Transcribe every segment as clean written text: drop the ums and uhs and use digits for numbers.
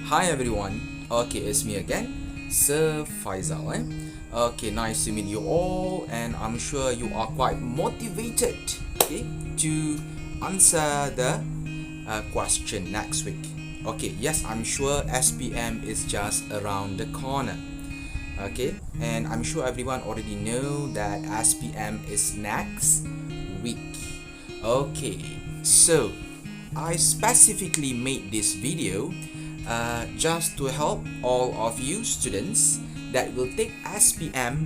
Hi everyone. Okay, it's me again, Sir Faizal. Okay, nice to meet you all, and I'm sure you are quite motivated, to answer the question next week. Okay, yes, I'm sure SPM is just around the corner. Okay, and I'm sure everyone already know that SPM is next week. Okay, so I specifically made this video just to help all of you students that will take SPM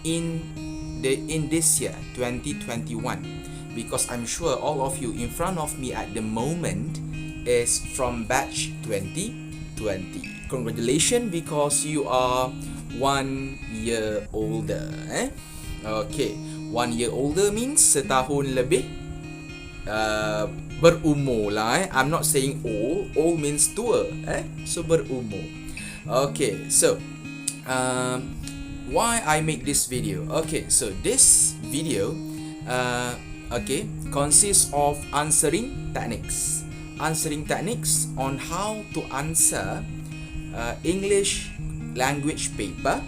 in this year 2021, because I'm sure all of you in front of me at the moment is from batch 2020. Congratulations, because you are 1 year older. Okay, 1 year older means setahun lebih berumur lah. I'm not saying old. Old means tua. So berumur. Okay, so why I make this video? Okay, so this video consists of answering techniques on how to answer English language paper,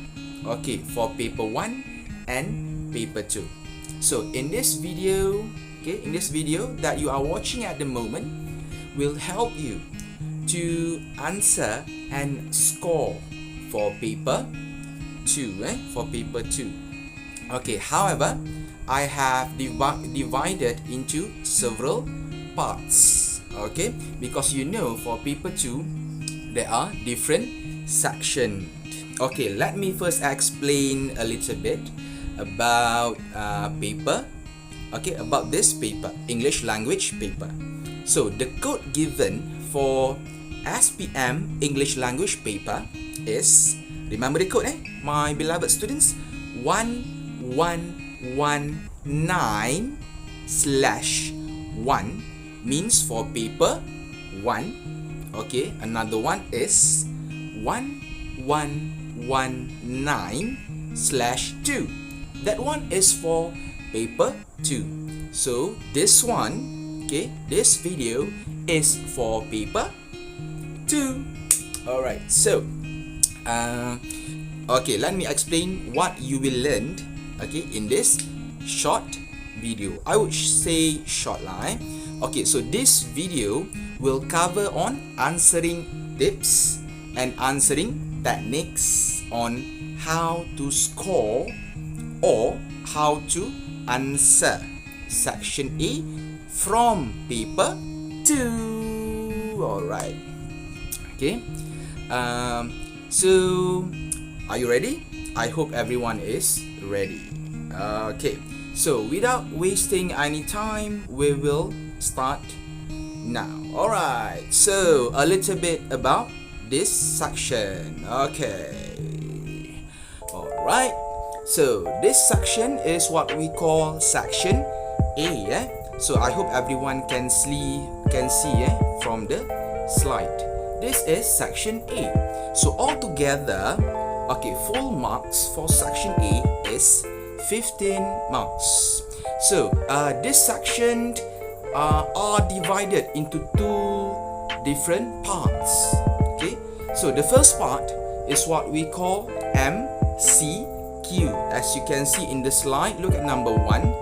for paper 1 and paper 2. So in this video that you are watching at the moment will help you to answer and score for paper 2. Okay, however, I have divided into several parts. Okay, because for paper 2 there are different sections. Okay, let me first explain a little bit about about this paper, English language paper. So the code given for SPM English language paper is, remember the code, my beloved students, 1119/1 means for paper 1. Okay, another one is 1119/2. That one is for paper 2. So this one, this video is for paper 2. Alright, so let me explain what you will learn in this short video. I would say short line. Okay, so this video will cover on answering tips and answering techniques on how to score or how to answer section A from paper 2. Alright. Okay. So are you ready? I hope everyone is ready. Okay. So without wasting any time, we will start now. Alright. So a little bit about this section. Okay. Alright. So this section is what we call section A. So I hope everyone can see from the slide. This is section A. So altogether, full marks for section A is 15 marks. So this section are divided into two different parts. Okay. So the first part is what we call MCQ. As you can see in the slide, look at number 1,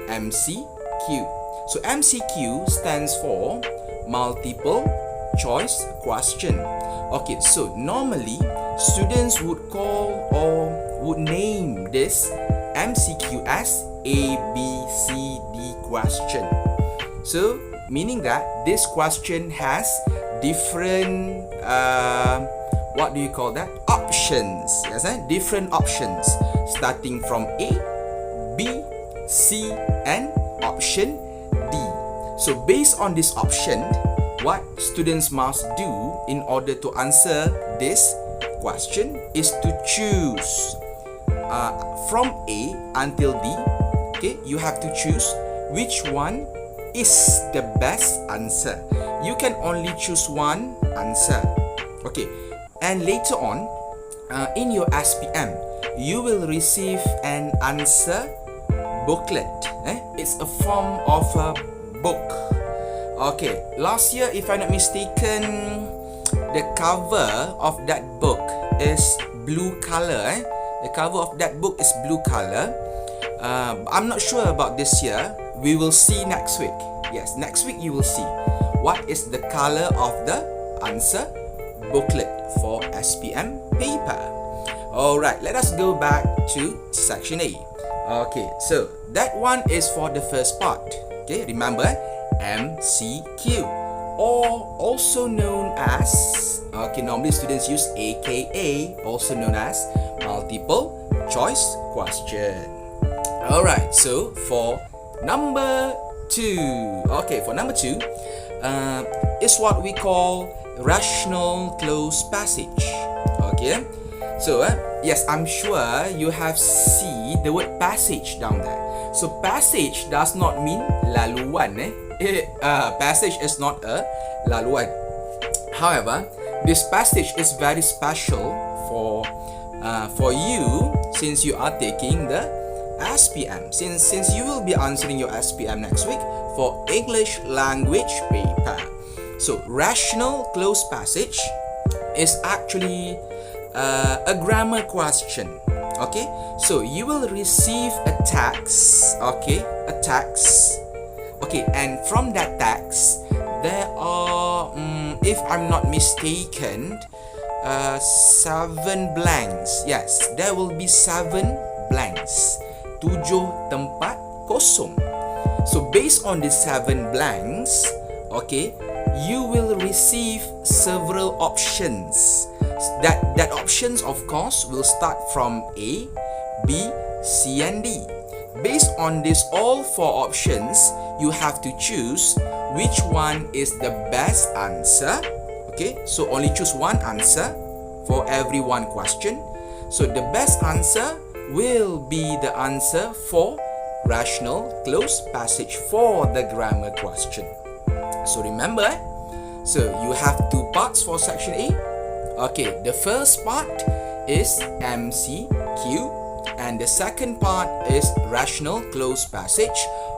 MCQ. So MCQ stands for multiple choice question. Okay, so normally students would call or would name this MCQ as ABCD question. So meaning that this question has different options. Yes, different options starting from A, B, C, and option D. So based on this option, what students must do in order to answer this question is to choose from A until D. Okay, you have to choose which one is the best answer. You can only choose one answer. Okay, and later on in your SPM, you will receive an answer booklet. It's a form of a book. Okay, last year, if I'm not mistaken, the cover of that book is blue color. The cover of that book is blue color. I'm not sure about this year. We will see next week. Yes, next week you will see what is the color of the answer booklet for SPM paper. Alright, let us go back to section A. Okay, so that one is for the first part. Okay, remember MCQ, or also known as, normally students use AKA, also known as multiple choice question. Alright, so for number 2, for number 2 is what we call rational close passage. Okay, so yes, I'm sure you have seen the word passage down there. So passage does not mean laluan. Passage is not a laluan. However, this passage is very special for you, since you are taking the SPM. Since you will be answering your SPM next week for English language paper. So rational close passage is actually a grammar question. Okay, so you will receive a text. And from that text there are, if I'm not mistaken, 7 blanks. Yes, there will be 7 blanks. 7 tempat kosong. So based on the 7 blanks, you will receive several options. That options, of course, will start from A, B, C and D. Based on this all 4 options, you have to choose which one is the best answer. Okay, so only choose one answer for every one question. So the best answer will be the answer for rational close passage for the grammar question. So remember, so you have 2 parts for section A. Okay, the first part is MCQ and the second part is rational close passage,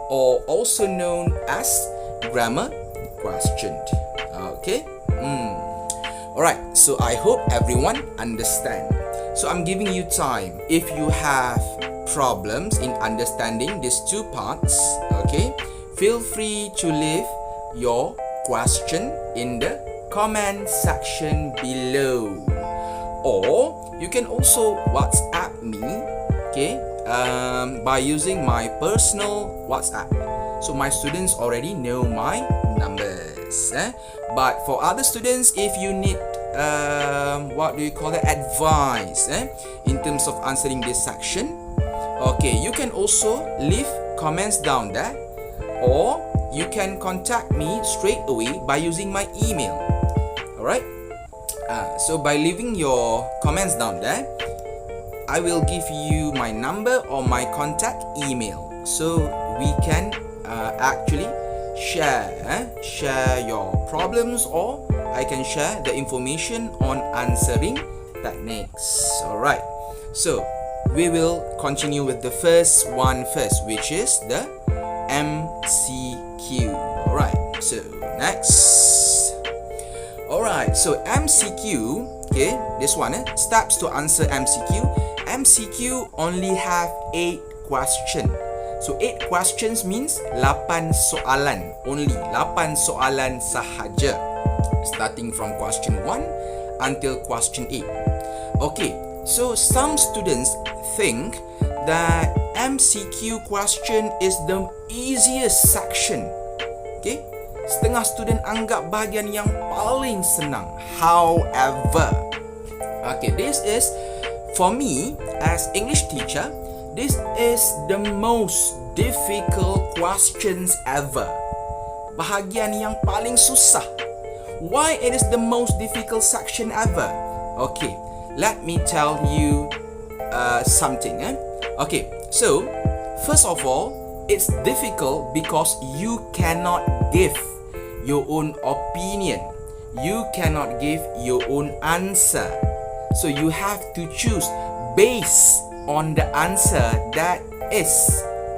or also known as grammar question. Okay. Alright, so I hope everyone understand. So I'm giving you time. If you have problems in understanding these 2 parts, feel free to leave your question in the comment section below, or you can also WhatsApp me, by using my personal WhatsApp. So my students already know my numbers. But for other students, if you need advice in terms of answering this section, you can also leave comments down there, or you can contact me straight away by using my email. Alright, so by leaving your comments down there, I will give you my number or my contact email, so we can actually share your problems, or I can share the information on answering techniques. Alright, so we will continue with the first one first, which is the MCQ. Alright, so next. Alright, so MCQ, this one, steps to answer MCQ. MCQ only have 8 questions. So 8 questions means 8 soalan, only 8 soalan sahaja, starting from question 1 until question 8. So some students think that MCQ question is the easiest section. Setengah student anggap bahagian yang paling senang. However, this is, for me as English teacher, this is the most difficult questions ever. Bahagian yang paling susah. Why it is the most difficult section ever? Let me tell you something. So first of all, it's difficult because you cannot give your own opinion. You cannot give your own answer. So you have to choose based on the answer that is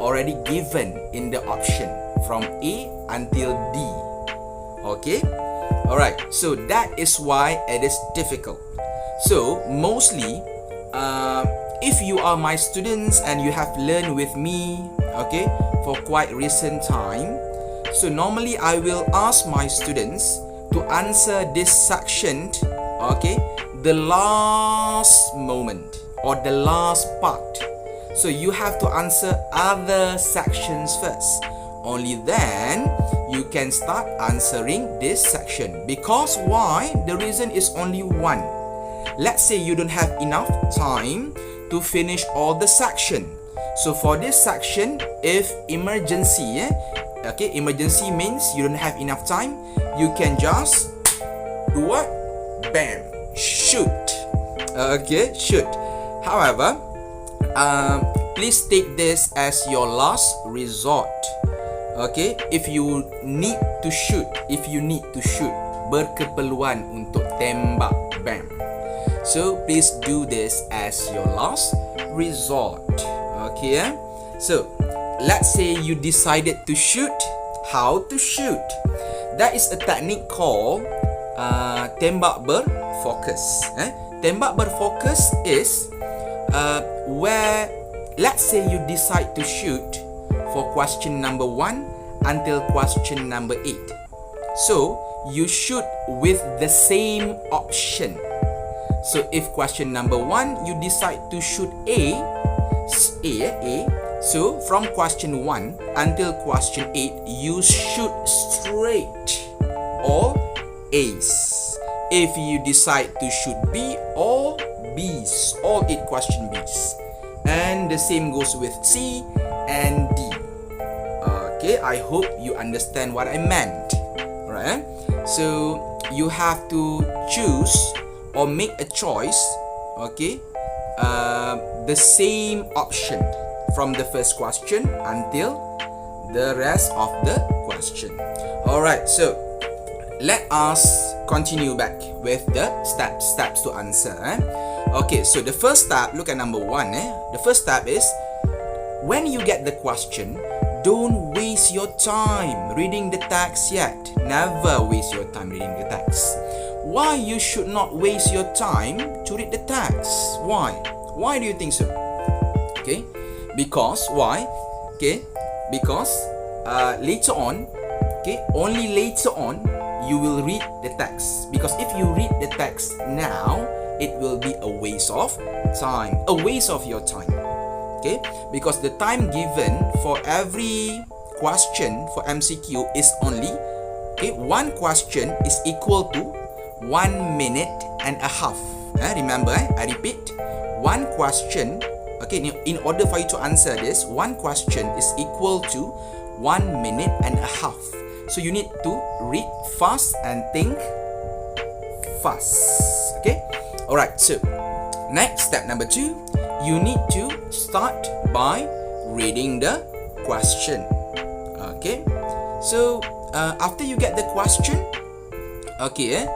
already given in the option from A until D. Alright, so that is why it is difficult. So mostly, if you are my students and you have learned with me, okay, for quite recent time, so normally I will ask my students to answer this section, okay, the last moment or the last part. So you have to answer other sections first. Only then you can start answering this section. Because why? The reason is only one. Let's say you don't have enough time to finish all the section. So for this section, if emergency, okay, emergency means you don't have enough time, you can just do what? Bam, shoot. Okay, shoot. However, please take this as your last resort. Okay, if you need to shoot, berkeperluan untuk tembak, bam. So please do this as your last resort. Okay, so let's say you decided to shoot. How to shoot? That is a technique called tembak berfokus. Tembak berfokus is where, let's say you decide to shoot for question number 1 until question number 8. So you shoot with the same option. So if question number 1 you decide to shoot A, so from question 1 until question 8 you shoot straight all A's. If you decide to shoot B, all B's, all 8 question B's. And the same goes with C and D. Okay, I hope you understand what I meant. Right? So you have to choose or make a choice, okay, the same option from the first question until the rest of the question. Alright, so let us continue back with the steps to answer. Okay, so the first step, look at number 1. The first step is, when you get the question, don't waste your time reading the text yet. Never waste your time reading the text. Why you should not waste your time to read the text? Why? Why do you think so? Okay, because why? Okay, because later on, okay, only later on you will read the text. Because if you read the text now, it will be a waste of time, a waste of your time. Okay, because the time given for every question for MCQ is only, okay, one question is equal to 1 minute and a half. Remember, I repeat, one question, okay, in order for you to answer this, one question is equal to 1 minute and a half. So you need to read fast and think fast. Okay, alright, so next, step number 2, you need to start by reading the question. Okay, so after you get the question, okay,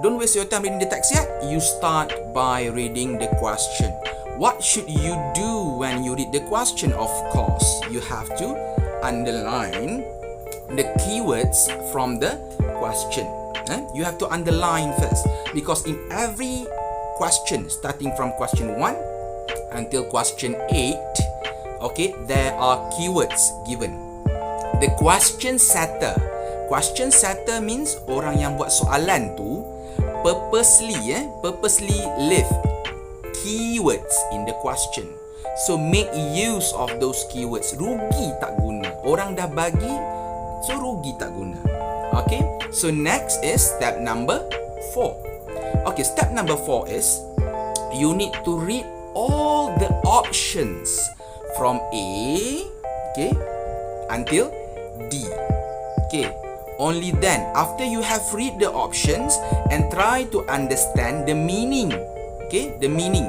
don't waste your time reading the text yet. You start by reading the question. What should you do when you read the question? Of course, you have to underline the keywords from the question. You have to underline first, because in every question, starting from question 1 until question 8, okay, there are keywords given. The question setter. Question setter means orang yang buat soalan tu purposely leave keywords in the question. So make use of those keywords. Rugi tak guna. Orang dah bagi, so rugi tak guna. Okay, so next is step number 4. Okay, step number 4 is you need to read all the options from A, okay, until D. Okay, only then, after you have read the options and try to understand the meaning, okay, the meaning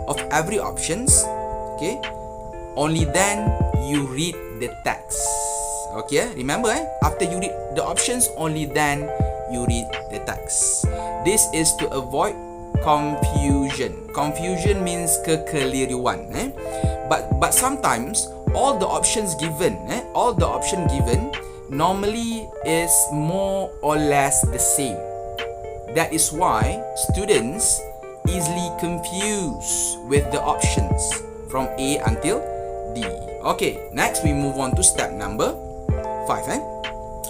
of every options, okay, only then you read the text. Okay, remember, after you read the options, only then you read the text. This is to avoid confusion. Confusion means kekeliruan. But sometimes all the options given, normally is more or less the same. That is why students easily confuse with the options from A until D. Okay, next we move on to step number 5.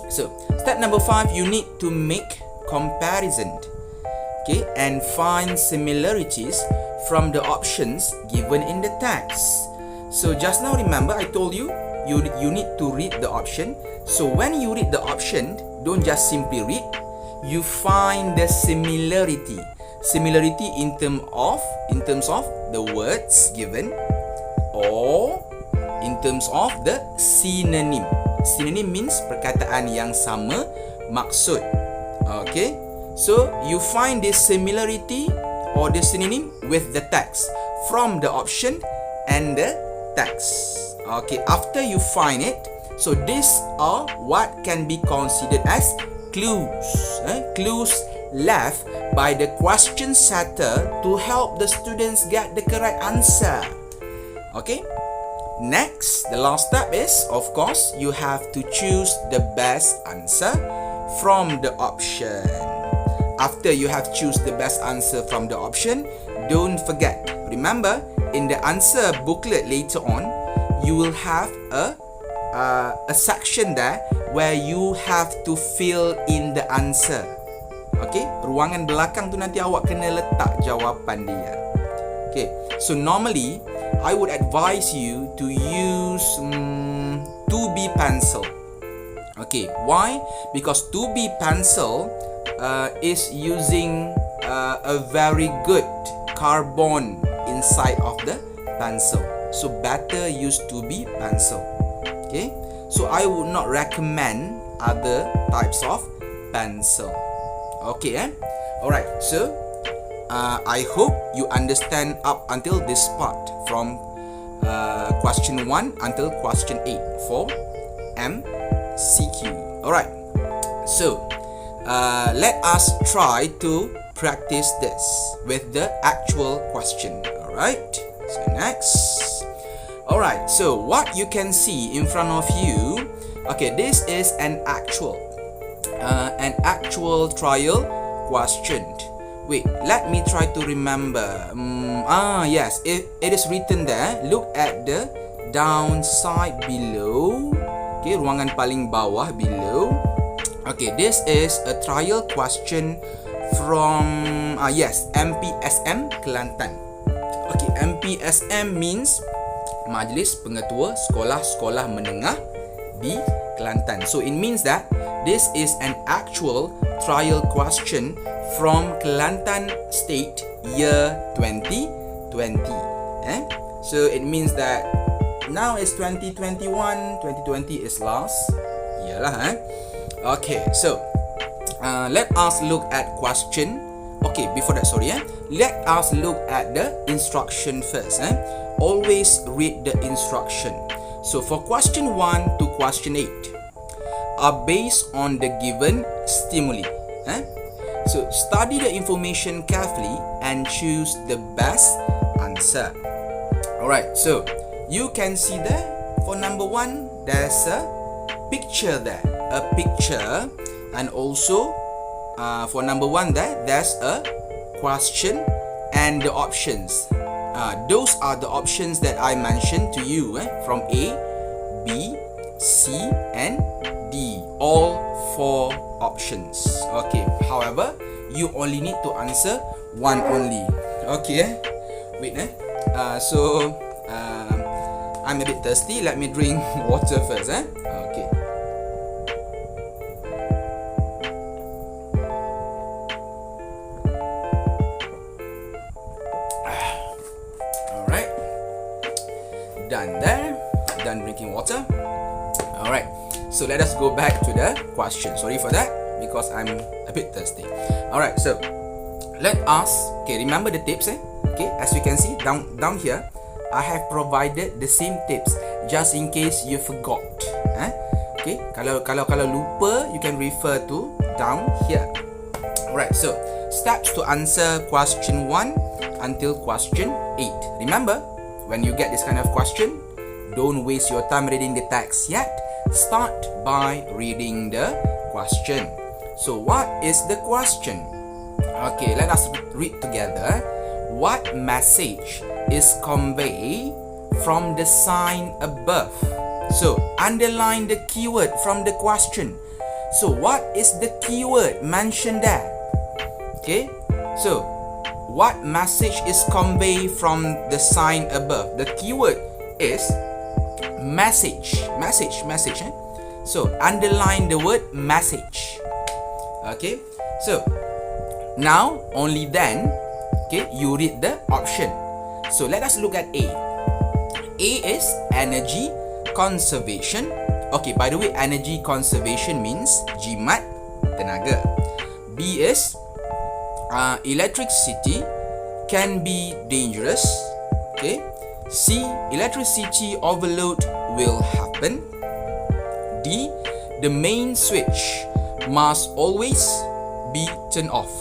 So, step number 5, you need to make comparison, okay, and find similarities from the options given in the text. So, just now remember I told you, you need to read the option. So, when you read the option, don't just simply read, you find the similarity in terms of the words given, or in terms of the synonym. Synonym means perkataan yang sama maksud. Okay, so you find this similarity or the synonym with the text from the option and the text. Okay, after you find it, so these are what can be considered as clues. Clues left by the question setter to help the students get the correct answer. Okay, next, the last step is, of course, you have to choose the best answer from the option. After you have choose the best answer from the option, don't forget, remember, in the answer booklet later on, you will have a section there where you have to fill in the answer. Okay, ruangan belakang tu nanti awak kena letak jawapan dia. Okay, so normally I would advise you to use 2B pencil. Okay, why? Because 2B pencil is using a very good carbon inside of the pencil. So better use 2B pencil. Okay, so I would not recommend other types of pencil. Okay, alright, so I hope you understand up until this part from question 1 until question 8 for MCQ. Alright, so let us try to practice this with the actual question. Alright, so next. Alright, so what you can see in front of you, okay, this is an actual trial question. Wait, let me try to remember. Yes, it is written there. Look at the downside below. Okay, ruangan paling bawah below. Okay, this is a trial question from MPSM Kelantan. Okay, MPSM means Majlis Pengetua Sekolah-Sekolah Menengah di Kelantan. So it means that this is an actual trial question from Kelantan State year 2020. So it means that now it's 2021, 2020 is last year lah. Okay, so let us look at question. Okay, before that, let us look at the instruction first. Always read the instruction. So for question 1 to question 8 are based on the given stimuli. So study the information carefully and choose the best answer. Alright, so you can see there for number 1 there's a picture there, and also for number 1 there's a question and the options. Those are the options that I mentioned to you from A, B, C and D, all 4 options. Okay, however, you only need to answer one only. Okay, wait. So I'm a bit thirsty. Let me drink water first. Okay. Alright. Done there. Done drinking water. Alright. So let us go back to the question. Sorry for that because I'm a bit thirsty. Alright, so let us remember the tips. Okay, as you can see down here, I have provided the same tips just in case you forgot. Okay, kalau lupa, you can refer to down here. Alright, so steps to answer question 1 until question 8. Remember, when you get this kind of question, don't waste your time reading the text yet. Start by reading the question. So what is the question? Okay, let us read together. What message is conveyed from the sign above? So, underline the keyword from the question. So, what is the keyword mentioned there? Okay, so what message is conveyed from the sign above? The keyword is message. Message. So, underline the word message. Okay, so now only then, okay, you read the option. So, let us look at A. A is energy conservation. Okay, by the way, energy conservation means jimat tenaga. B is electricity can be dangerous. Okay. C, electricity overload will happen. D, the main switch must always be turned off.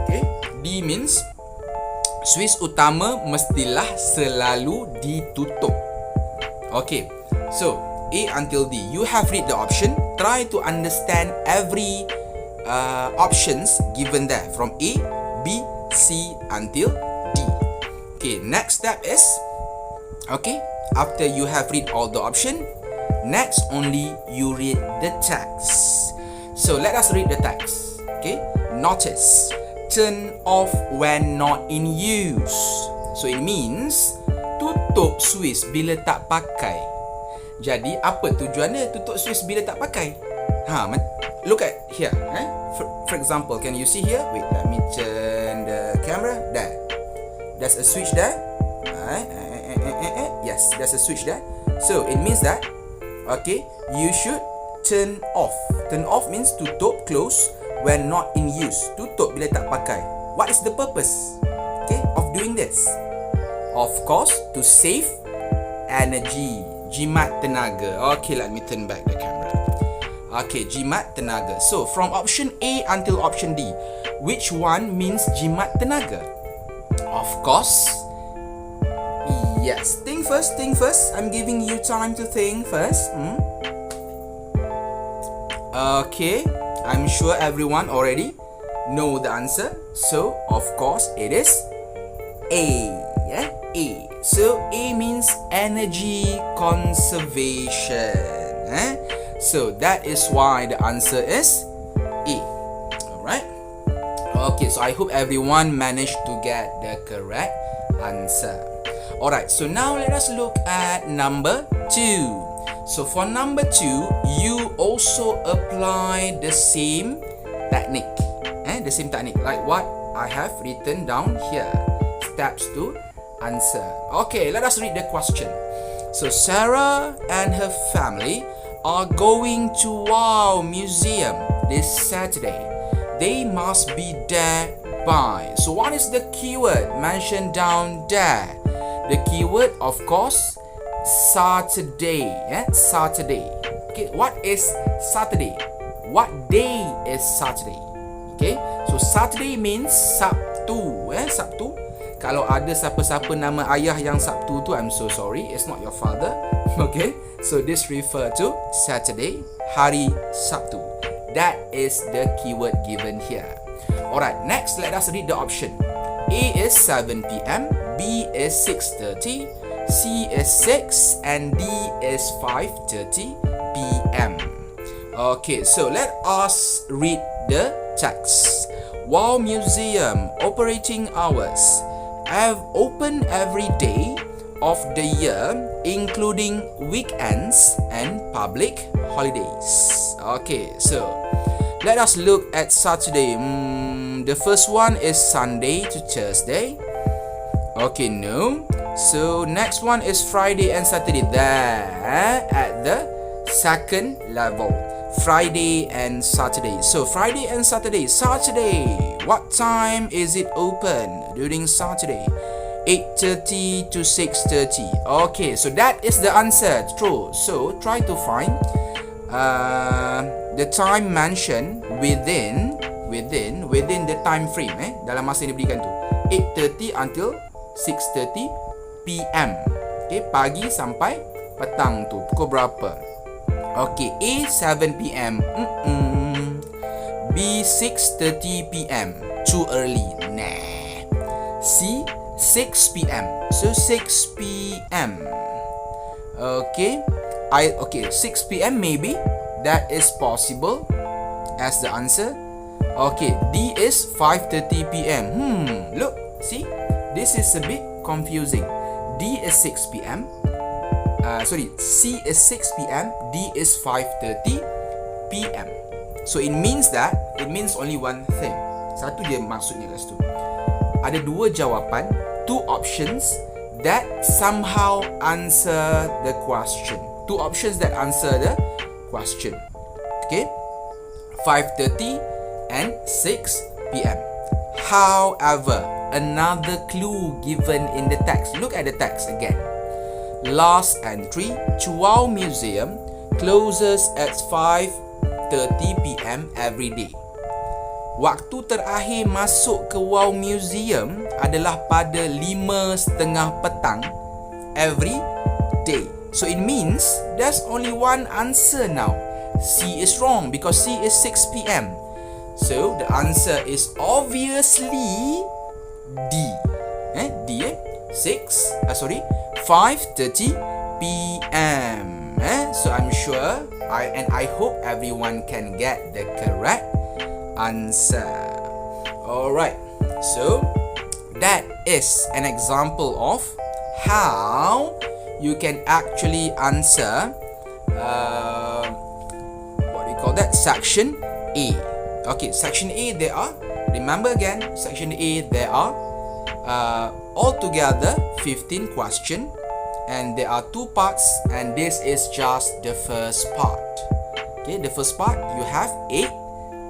Okay. D means switch utama mestilah selalu ditutup. Okay. So, A until D. You have read the option. Try to understand every options given there from A, B, C until D. Okay, next step is, okay, after you have read all the option, next only you read the text. So let us read the text. Okay, notice, turn off when not in use. So it means tutup switch bila tak pakai. Jadi apa tujuan dia tutup switch bila tak pakai? Look at here. For example, can you see here? Wait, let me turn the camera. There. There's a switch there. Yes, there's a switch there. So it means that, okay, you should turn off. Turn off means tutup, close when not in use. Tutup bila tak pakai. What is the purpose, okay, of doing this? Of course, to save energy. Jimat tenaga. Okay, let me turn back the camera. Okay, jimat tenaga. So, from option A until option D, which one means jimat tenaga? Of course, yes. Think first. I'm giving you time to think first. Okay, I'm sure everyone already know the answer. So, of course, it is A. Yeah, A. So, A means energy conservation. So, that is why the answer is A. Alright? Okay, so I hope everyone managed to get the correct answer. Alright, so now let us look at number 2. So, for number 2, you also apply the same technique. The same technique like what I have written down here. Steps to answer. Okay, let us read the question. So, Sarah and her family are going to Wow Museum this Saturday. They must be there by. So, what is the keyword mentioned down there? The keyword, of course, Saturday. Saturday. Okay, what is Saturday? What day is Saturday? Okay, so Saturday means Sabtu. Sabtu. Kalau ada siapa-siapa nama ayah yang Sabtu tu, I'm so sorry, it's not your father. Okay, so this refer to Saturday, hari Sabtu. That is the keyword given here. Alright, next let us read the option. A is 7 p.m, B is 6:30, C is 6, and D is 5:30 p.m. Okay, so let us read the text. Wow Museum operating hours have open every day of the year, including weekends and public holidays. Okay, so let us look at Saturday. The first one is Sunday to Thursday. Okay, no. So next one is Friday and Saturday. There at the second level, Friday and Saturday. So Friday and Saturday. Saturday, what time is it open during Saturday? 8:30 to 6:30. Okay, so that is the answer. True. So try to find the time mentioned within the time frame. Dalam masa yang diberikan tu, 8:30 until 6:30 PM. Okay, pagi sampai petang tu pukul berapa? Okay, A 7 PM, B 6:30 PM, too early. Nah. C, 6 p.m. So 6 p.m. Okay. 6 p.m. maybe. That is possible as the answer. Okay, D is 5:30 p.m. Look, see? This is a bit confusing. D is 6 p.m. C is 6 p.m. D is 5:30 p.m. So it means only one thing. Satu je maksudnya kat situ. Ada dua jawapan, two options that somehow answer the question. Two options that answer the question. Okay? 5:30 and 6 p.m. However, another clue given in the text. Look at the text again. Last entry, Chuao Museum closes at 5:30 p.m. every day. Waktu terakhir masuk ke Wow Museum adalah pada 5:30 petang every day. So it means there's only one answer now. C is wrong because C is 6 p.m. So the answer is obviously D. 5:30 p.m. So I'm sure I hope everyone can get the correct answer. Alright, so that is an example of how you can actually answer section A. Okay, section A there are, remember again, section A there are altogether 15 questions and there are two parts and this is just the first part. Okay, the first part you have 8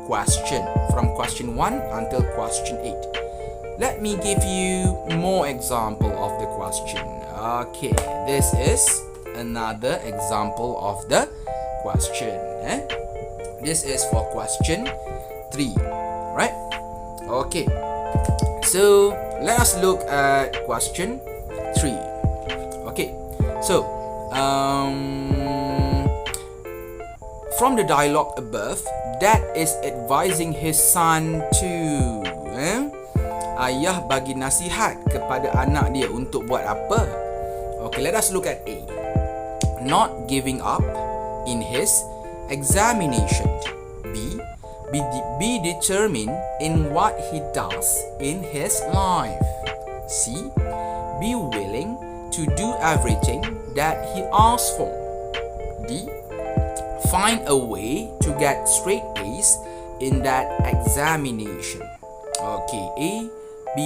questions from question 1 until question 8. Let me give you more example of the question. Okay, this is another example of the question. This is for question 3, right? Okay, so let us look at question 3. Okay, so from the dialogue above, Dad is advising his son to ayah bagi nasihat kepada anak dia untuk buat apa? Okay, let us look at A. Not giving up in his examination. B. Be determined in what he does in his life. C. Be willing to do everything that he asks for. D. Find a way to get straight A's in that examination. Okay, A, B,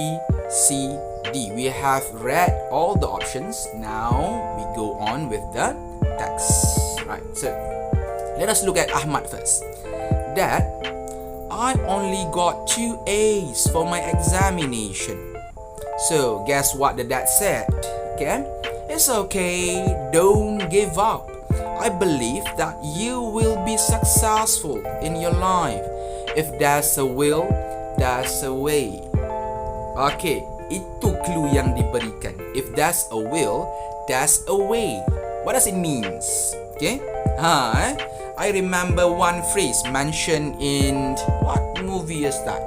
C, D. We have read all the options. Now we go on with the text. Right, so let us look at Ahmad first. Dad, I only got 2 A's for my examination. So guess what the dad said? Okay, it's okay, don't give up. I believe that you will be successful in your life. If there's a will, there's a way. Okay, itu clue yang diberikan. If there's a will, there's a way. What does it mean? Okay, I remember one phrase mentioned in what movie is that?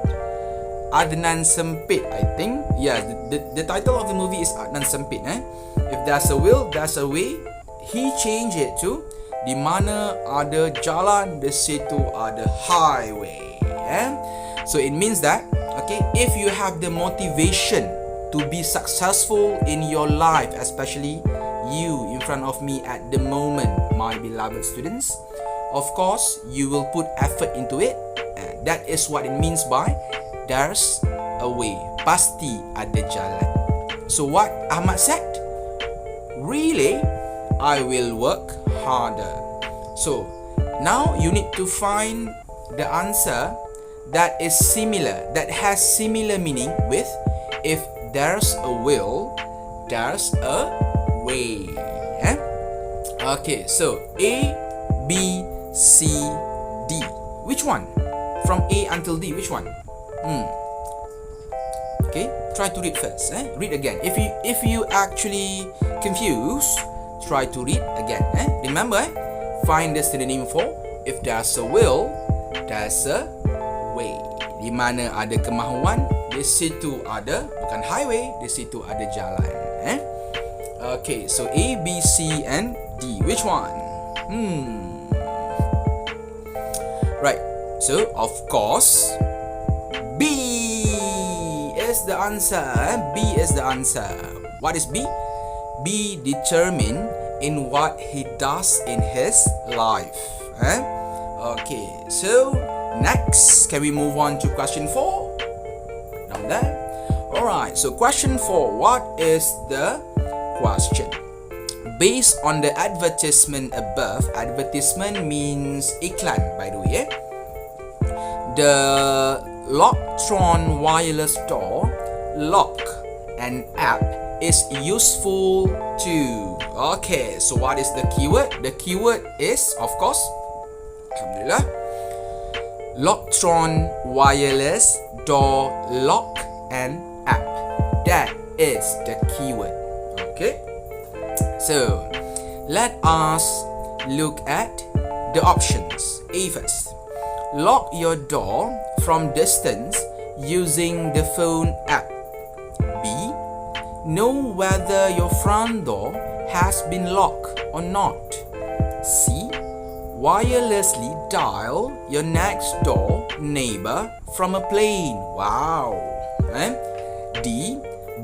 Adnan Sempit, I think. Yeah, the title of the movie is Adnan Sempit. If there's a will, there's a way. He changed it to di mana ada jalan, di situ ada highway. So it means that, okay, if you have the motivation to be successful in your life, especially you in front of me at the moment, my beloved students, of course you will put effort into it. That is what it means by there's a way. Pasti ada jalan. So what Ahmad said? Really, I will work harder. So now you need to find the answer that is similar, that has similar meaning with if there's a will, there's a way. Okay, so A, B, C, D. Which one? From A until D, which one? Okay, try to read first. Read again. If you actually confused, try to read again. Remember, find the synonym for if there's a will, there's a way. Di mana ada kemahuan, di situ ada, bukan highway, di situ ada jalan. Okay, so A, B, C and D. Which one? Right, so of course B is the answer. B is the answer. What is B? Be determined in what he does in his life. Okay, so next, can we move on to question 4? Down there. Alright, so question 4. What is the question? Based on the advertisement above, advertisement means iklan, by the way. The Locktron wireless door lock and app is useful too. Okay, so what is the keyword? The keyword is, of course, alhamdulillah, Locktron wireless door lock and app. That is the keyword. Okay, so let us look at the options. A first. Lock your door from distance using the phone app. B. Know whether your front door has been locked or not. C. Wirelessly dial your next door neighbor from a plane. Wow. D.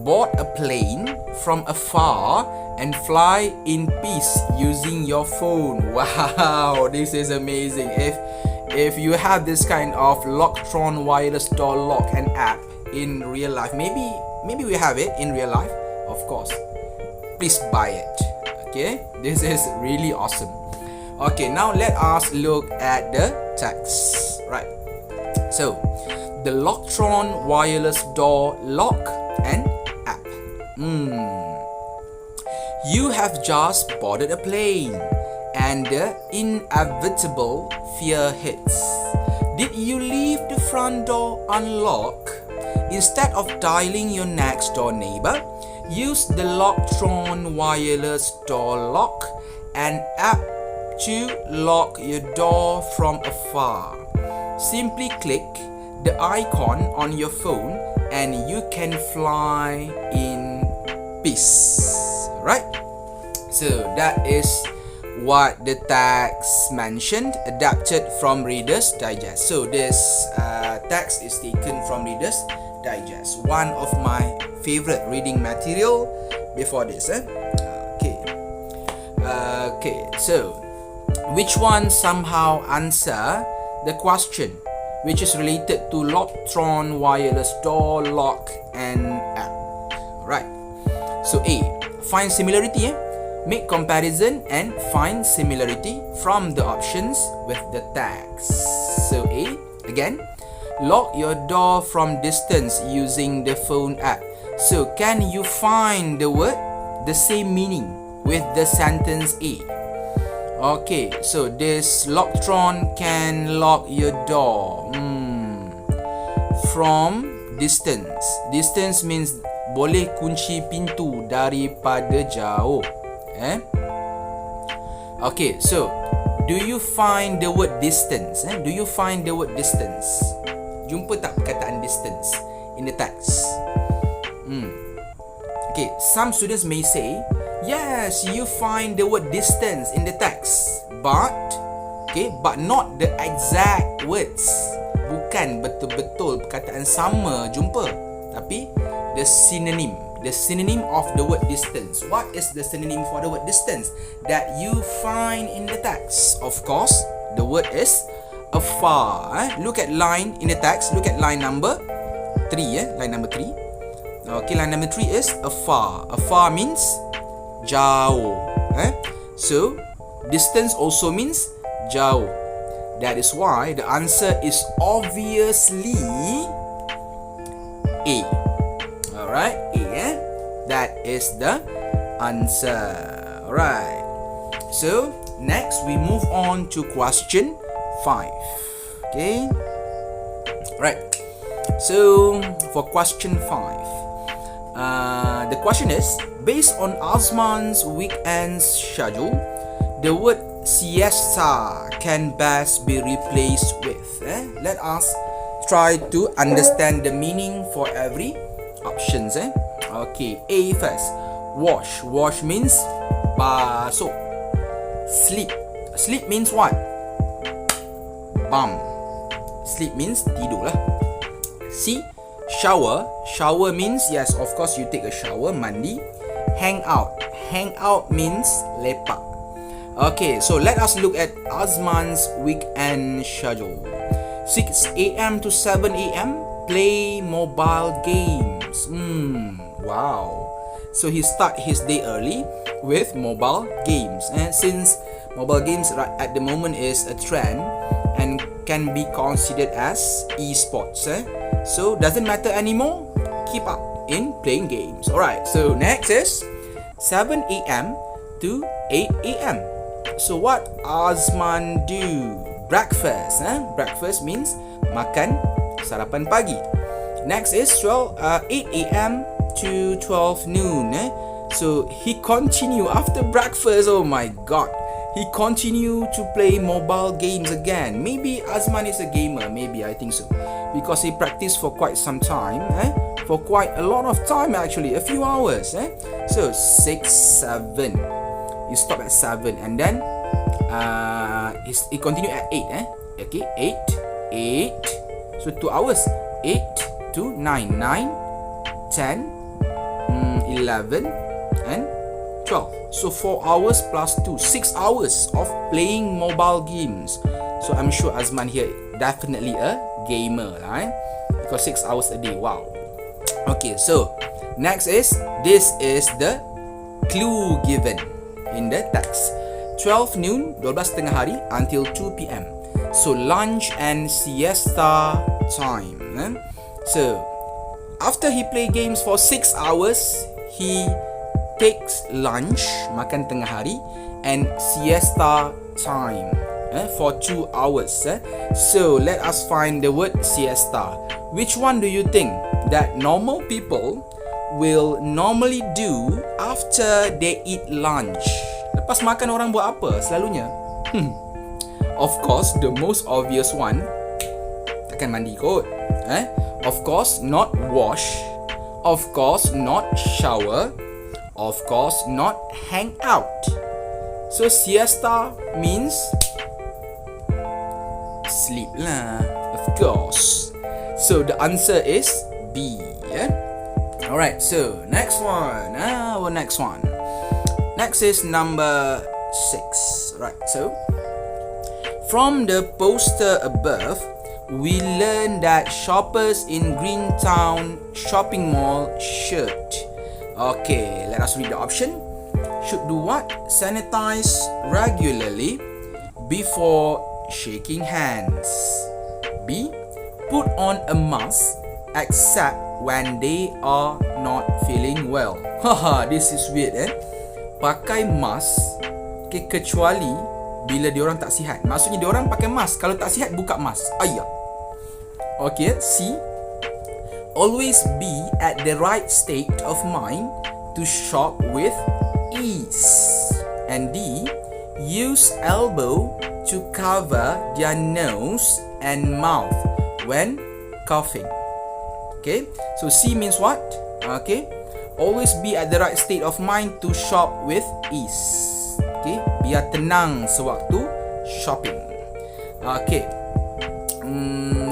Board a plane from afar and fly in peace using your phone. Wow, this is amazing. If you have this kind of Locktron wireless door lock and app in real life, maybe we have it in real life, of course, please buy it. Okay, this is really awesome. Okay, now let us look at the text. Right, so the Locktron wireless door lock and app. You have just boarded a plane and the inevitable fear hits. Did you leave the front door unlocked? Instead of dialing your next door neighbor, use the Locktron wireless door lock and app to lock your door from afar. Simply click the icon on your phone and you can fly in peace. Right? So that is what the text mentioned, adapted from Reader's Digest. So this text is taken from Reader's Digest, one of my favorite reading material before this. Okay, so which one somehow answer the question which is related to Locktron wireless door lock and app? Right, so A, find similarity. Make comparison and find similarity from the options with the text. So A, again, lock your door from distance using the phone app. So can you find the word, the same meaning with the sentence A? Okay, so this Locktron can lock your door from distance. Distance means boleh kunci pintu daripada jauh. Okay, so do you find the word distance? Do you find the word distance? Jumpa tak perkataan distance in the text? Okay, some students may say, yes, you find the word distance in the text, but not the exact words. Bukan betul-betul perkataan sama jumpa, tapi the synonym. The synonym of the word distance. What is the synonym for the word distance that you find in the text? Of course, the word is afar. Look at line in the text. Look at line number 3. Line number 3. Okay, line number 3 is afar. Afar means jauh. So, distance also means jauh. That is why the answer is obviously A. Alright, A. That is the answer. Alright. So, next we move on to question 5. Okay. Right. So, for question 5, the question is, based on Azman's weekend schedule, the word siesta can best be replaced with. Let us try to understand the meaning for every options. Okay, A first. Wash. Wash means basuh. Sleep. Sleep means what? Bam. Sleep means tidur lah. C. Shower. Shower means, yes, of course you take a shower, mandi. Hang out. Hang out means lepak. Okay, so let us look at Azman's weekend schedule. 6 a.m. to 7 a.m. play mobile games. Wow. So he start his day early with mobile games. And since mobile games right at the moment is a trend and can be considered as esports, so doesn't matter anymore. Keep up in playing games. Alright, so next is 7 a.m. to 8 a.m. So what Azman do? Breakfast. Breakfast means makan sarapan pagi. Next is 8 a.m. to 12 noon. So he continue after breakfast. Oh my god, he continue to play mobile games again. Maybe Azman is a gamer. Maybe, I think so, because he practiced for quite some time. For quite a lot of time actually, a few hours. So 6, 7. You stop at 7 and then he continue at 8. Okay, 8. So 2 hours. 8 to 9. 9, 10, 11 and 12. So 4 hours plus 2, 6 hours of playing mobile games. So I'm sure Azman here definitely a gamer, right? Because 6 hours a day. Wow. Okay, so next is, this is the clue given in the text. 12 noon, 12 tengah hari until 2 p.m. So lunch and siesta time. So after he play games for 6 hours, he takes lunch, makan tengah hari, and siesta time for 2 hours. So let us find the word siesta. Which one do you think that normal people will normally do after they eat lunch? Lepas makan orang buat apa selalunya? Of course, the most obvious one, takkan mandi kot. Of course, not wash. Of course, not shower. Of course, not hang out. So siesta means sleep lah. Of course. So the answer is B. Alright, so next one. Next one. Next is number 6. Right, so from the poster above, we learn that shoppers in Greentown shopping mall should. Okay, let us read the option. Should do what? Sanitize regularly before shaking hands. B. Put on a mask except when they are not feeling well. Haha, this is weird. Pakai mask kecuali bila diorang tak sihat. Maksudnya diorang pakai mask, kalau tak sihat buka mask. Ayah. Okay, C. Always be at the right state of mind to shop with ease. And D. Use elbow to cover their nose and mouth when coughing. Okay, so C means what? Okay, always be at the right state of mind to shop with ease. Okay, biar tenang sewaktu shopping. Okay,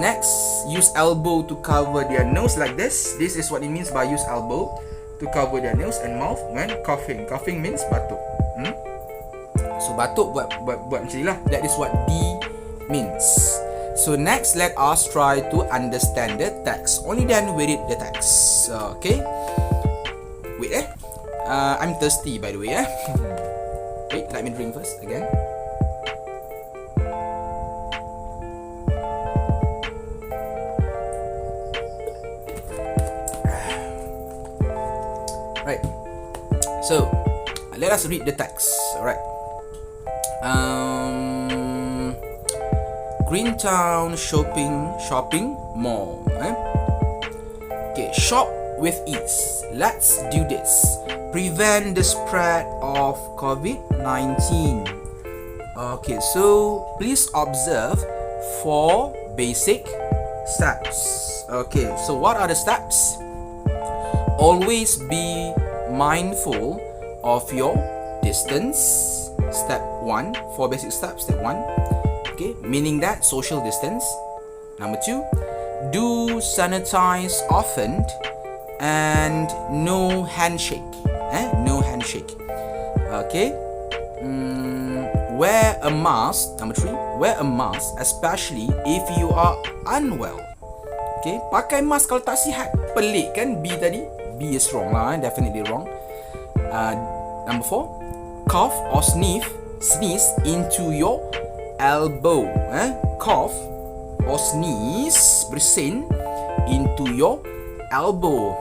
next, use elbow to cover their nose like this. This is what it means by use elbow to cover their nose and mouth when coughing. Coughing means batuk. So batuk buat macam ni lah. That is what D means. So next, let us try to understand the text. Only then we read the text. Okay. Wait, I'm thirsty by the way. Wait, let me drink first again. Right. So let us read the text. Alright. Greentown shopping mall. Okay, shop with ease. Let's do this. Prevent the spread of COVID-19. Okay, so please observe 4 basic Steps. Okay, so what are the steps? Always be mindful of your distance. Step 1, 4 basic steps. Step 1, okay, meaning that social distance. Number 2, do sanitize often and no handshake. No handshake. Okay. Wear a mask. Number 3, wear a mask, especially if you are unwell. Okay, pakai mask kalau tak sihat. Pelik kan B tadi? B is wrong lah, definitely wrong. Number 4, cough or sneeze into your elbow. Cough or sneeze, bersin into your elbow.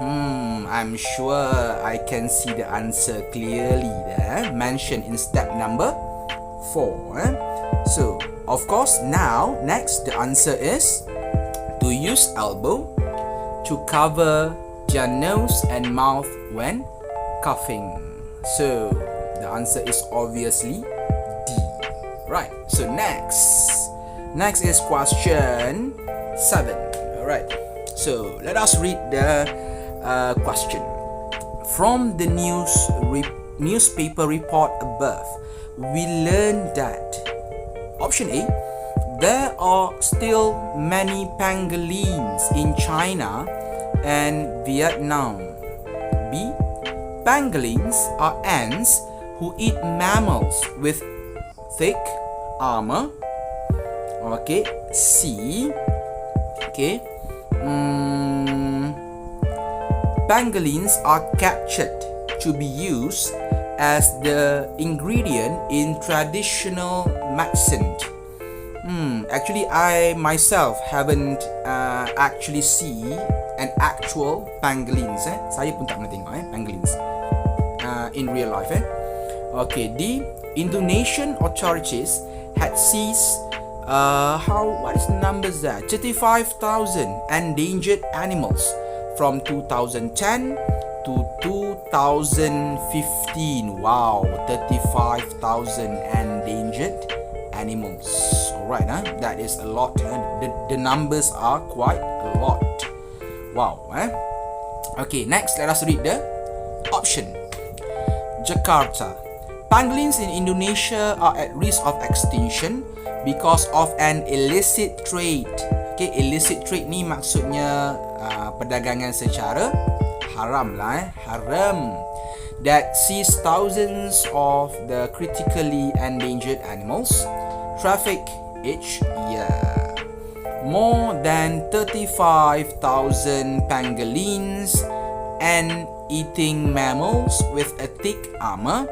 I'm sure I can see the answer clearly there, mentioned in step number 4. So, of course, now, next, the answer is to use elbow to cover their nose and mouth when coughing. So, the answer is obviously D. Right, so next is question 7. Alright, so let us read the question. From the newspaper report above, we learned that option A, there are still many pangolins in China and Vietnam. B, pangolins are ants who eat mammals with thick armor. Okay, C, okay, pangolins are captured to be used as the ingredient in traditional medicine. Actually, I myself haven't actually see an actual pangolins. Saya pun tak pernah tengok pangolins in real life. Okay, D, Indonesian authorities had seized what is the numbers there? 35,000 endangered animals from 2010 to 2015. Wow, 35,000 endangered animals. Alright, that is a lot. The numbers are quite a lot. Wow. Okay, next, let us read the option. Jakarta. Pangolins in Indonesia are at risk of extinction because of an illicit trade. Okay, illicit trade ni maksudnya perdagangan secara haram lah, haram, that sees thousands of the critically endangered animals traffic each year. More than 35,000 pangolins and eating mammals with a thick armor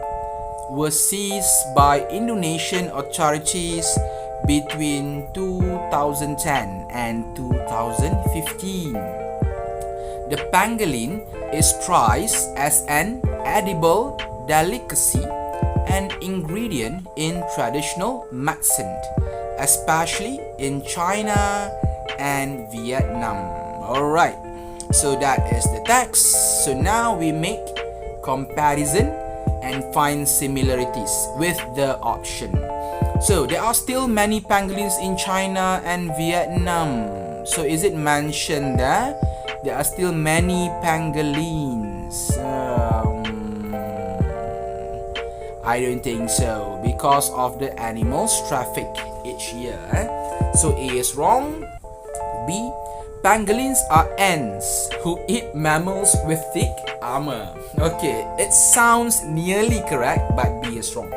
were seized by Indonesian authorities between 2010 and 2015. The pangolin is prized as an edible delicacy and ingredient in traditional medicine, especially in China and Vietnam. Alright, so that is the text. So now we make comparison and find similarities with the option. So there are still many pangolins in China and Vietnam. So is it mentioned there? There are still many pangolins. I don't think so, because of the animals traffic each year. So A is wrong. B, pangolins are ants who eat mammals with thick armor. Okay, it sounds nearly correct, but B is wrong.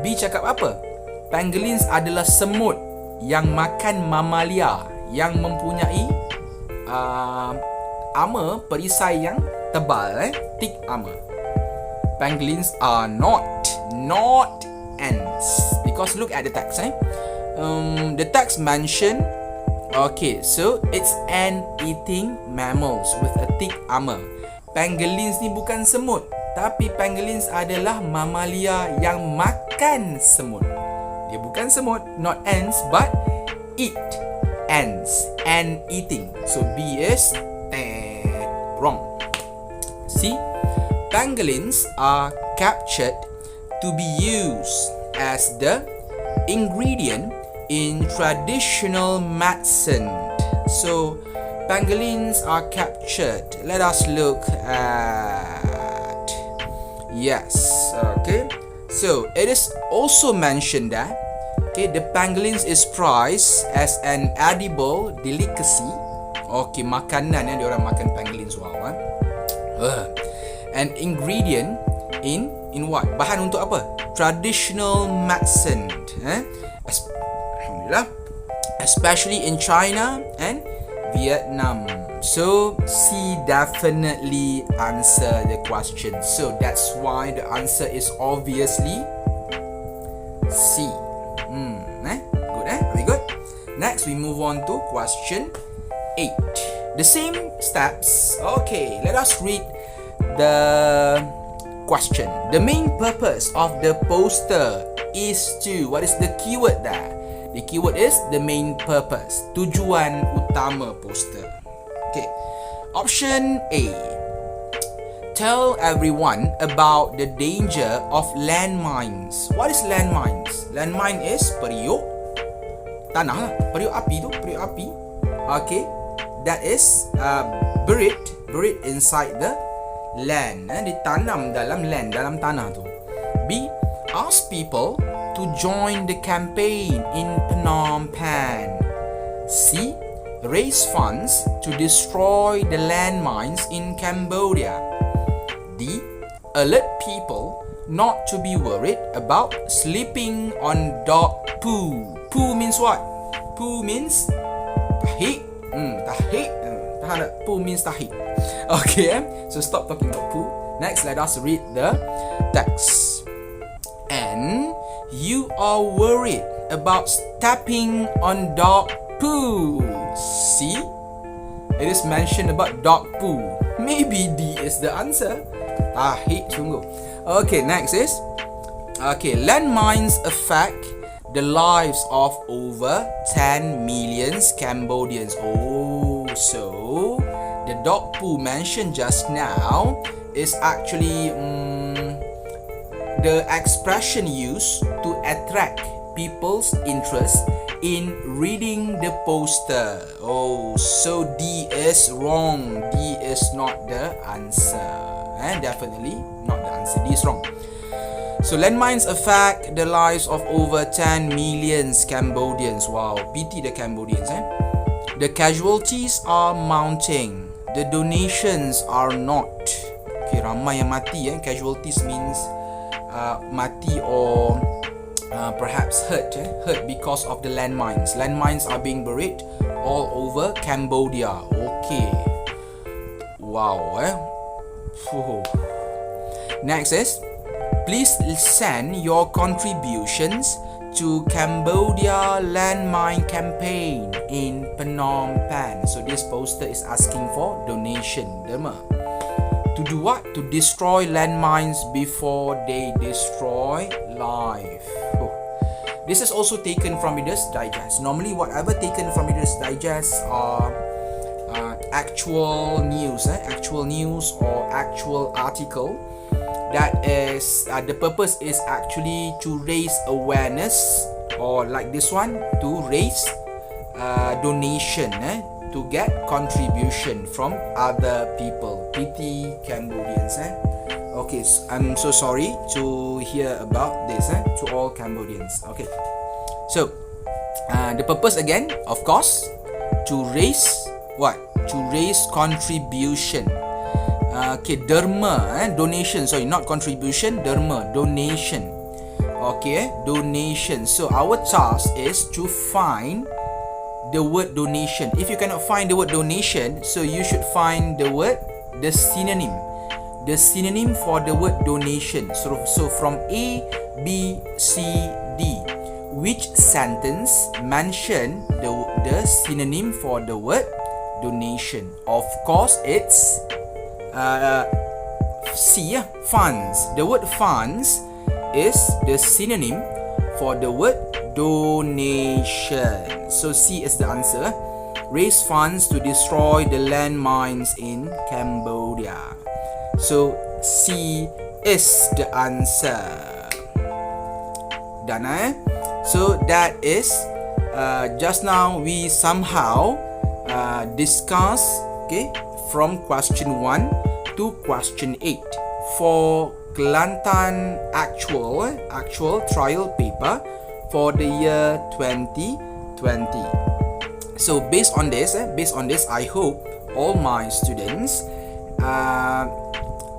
B cakap apa? Pangolins adalah semut yang makan mamalia yang mempunyai armor, perisai yang tebal, thick armor. Pangolins are not ants, because look at the text. The text mention, okay, so it's ant-eating mammals with a thick armor. Pangolins ni bukan semut, tapi pangolins adalah mamalia yang makan semut. Dia bukan semut, not ants, but eat ants, and eating. So B is wrong. C, pangolins are captured to be used as the ingredient in traditional medicine. So pangolins are captured. Let us look at, yes, okay. So it is also mentioned that, okay, the pangolins is prized as an edible delicacy. Okay, makanan yang diorang makan pangolins, wow. An ingredient in what? Bahan untuk apa? Traditional medicine. Alhamdulillah. Especially in China and Vietnam. So C definitely answer the question. So that's why the answer is obviously C. Good, very good. Next we move on to question 8. The same steps. Okay, let us read the question. The main purpose of the poster is to, what is the keyword there? The keyword is the main purpose. Tujuan utama poster. Okay. Option A. Tell everyone about the danger of landmines. What is landmines? Landmine is periuk tanah lah. Periuk api tu, periuk api. Okay. That is buried inside the land. Ditanam dalam land, dalam tanah tu. B. Ask people to join the campaign in Phnom Penh. C. Raise funds to destroy the landmines in Cambodia. D. Alert people not to be worried about sleeping on dog poo. Poo means what? Poo means tahik. Tahik. Poo means tahik. Okay, so stop talking about poo. Next, let us read the text. And you are worried about stepping on dog poo. See? It is mentioned about dog poo. Maybe D is the answer. Tahik sungguh. Okay, next is, okay, landmines affect the lives of over 10 million Cambodians. Oh, so the dog poo mentioned just now is actually the expression used to attract people's interest in reading the poster. Oh, so D is wrong. D is not the answer. Definitely not the answer. D is wrong. So landmines affect the lives of over 10 million Cambodians. Wow, pity the Cambodians. The casualties are mounting. The donations are not. Okay, ramai yang mati. Casualties means mati or perhaps hurt because of the landmines. Landmines are being buried all over Cambodia. Okay. Wow. Next is, please send your contributions to Cambodia landmine campaign in Phnom Penh. So this poster is asking for donation. To do what? To destroy landmines before they destroy life. This is also taken from Reader's Digest. Normally, whatever taken from Reader's Digest are actual news or actual article. That is, the purpose is actually to raise awareness, or like this one, to raise donation, to get contribution from other people. Pity Cambodians. Okay, I'm so sorry to hear about this to all Cambodians. Okay, so the purpose again, of course, to raise what? To raise contribution. Okay, derma, donation. Sorry, not contribution, derma, donation. Okay, donation. So our task is to find the word donation. If you cannot find the word donation, so you should find the word, the synonym for the word donation. So from A, B, C, D, which sentence mention the synonym for the word donation? Of course, it's C, funds. The word funds is the synonym for the word donation. So C is the answer. Raise funds to destroy the landmines in Cambodia. So C is the answer. Done, So that is just now we somehow discuss, okay, from question 1 to question 8 for Kelantan actual trial paper for the year 2020. So based on this, I hope all my students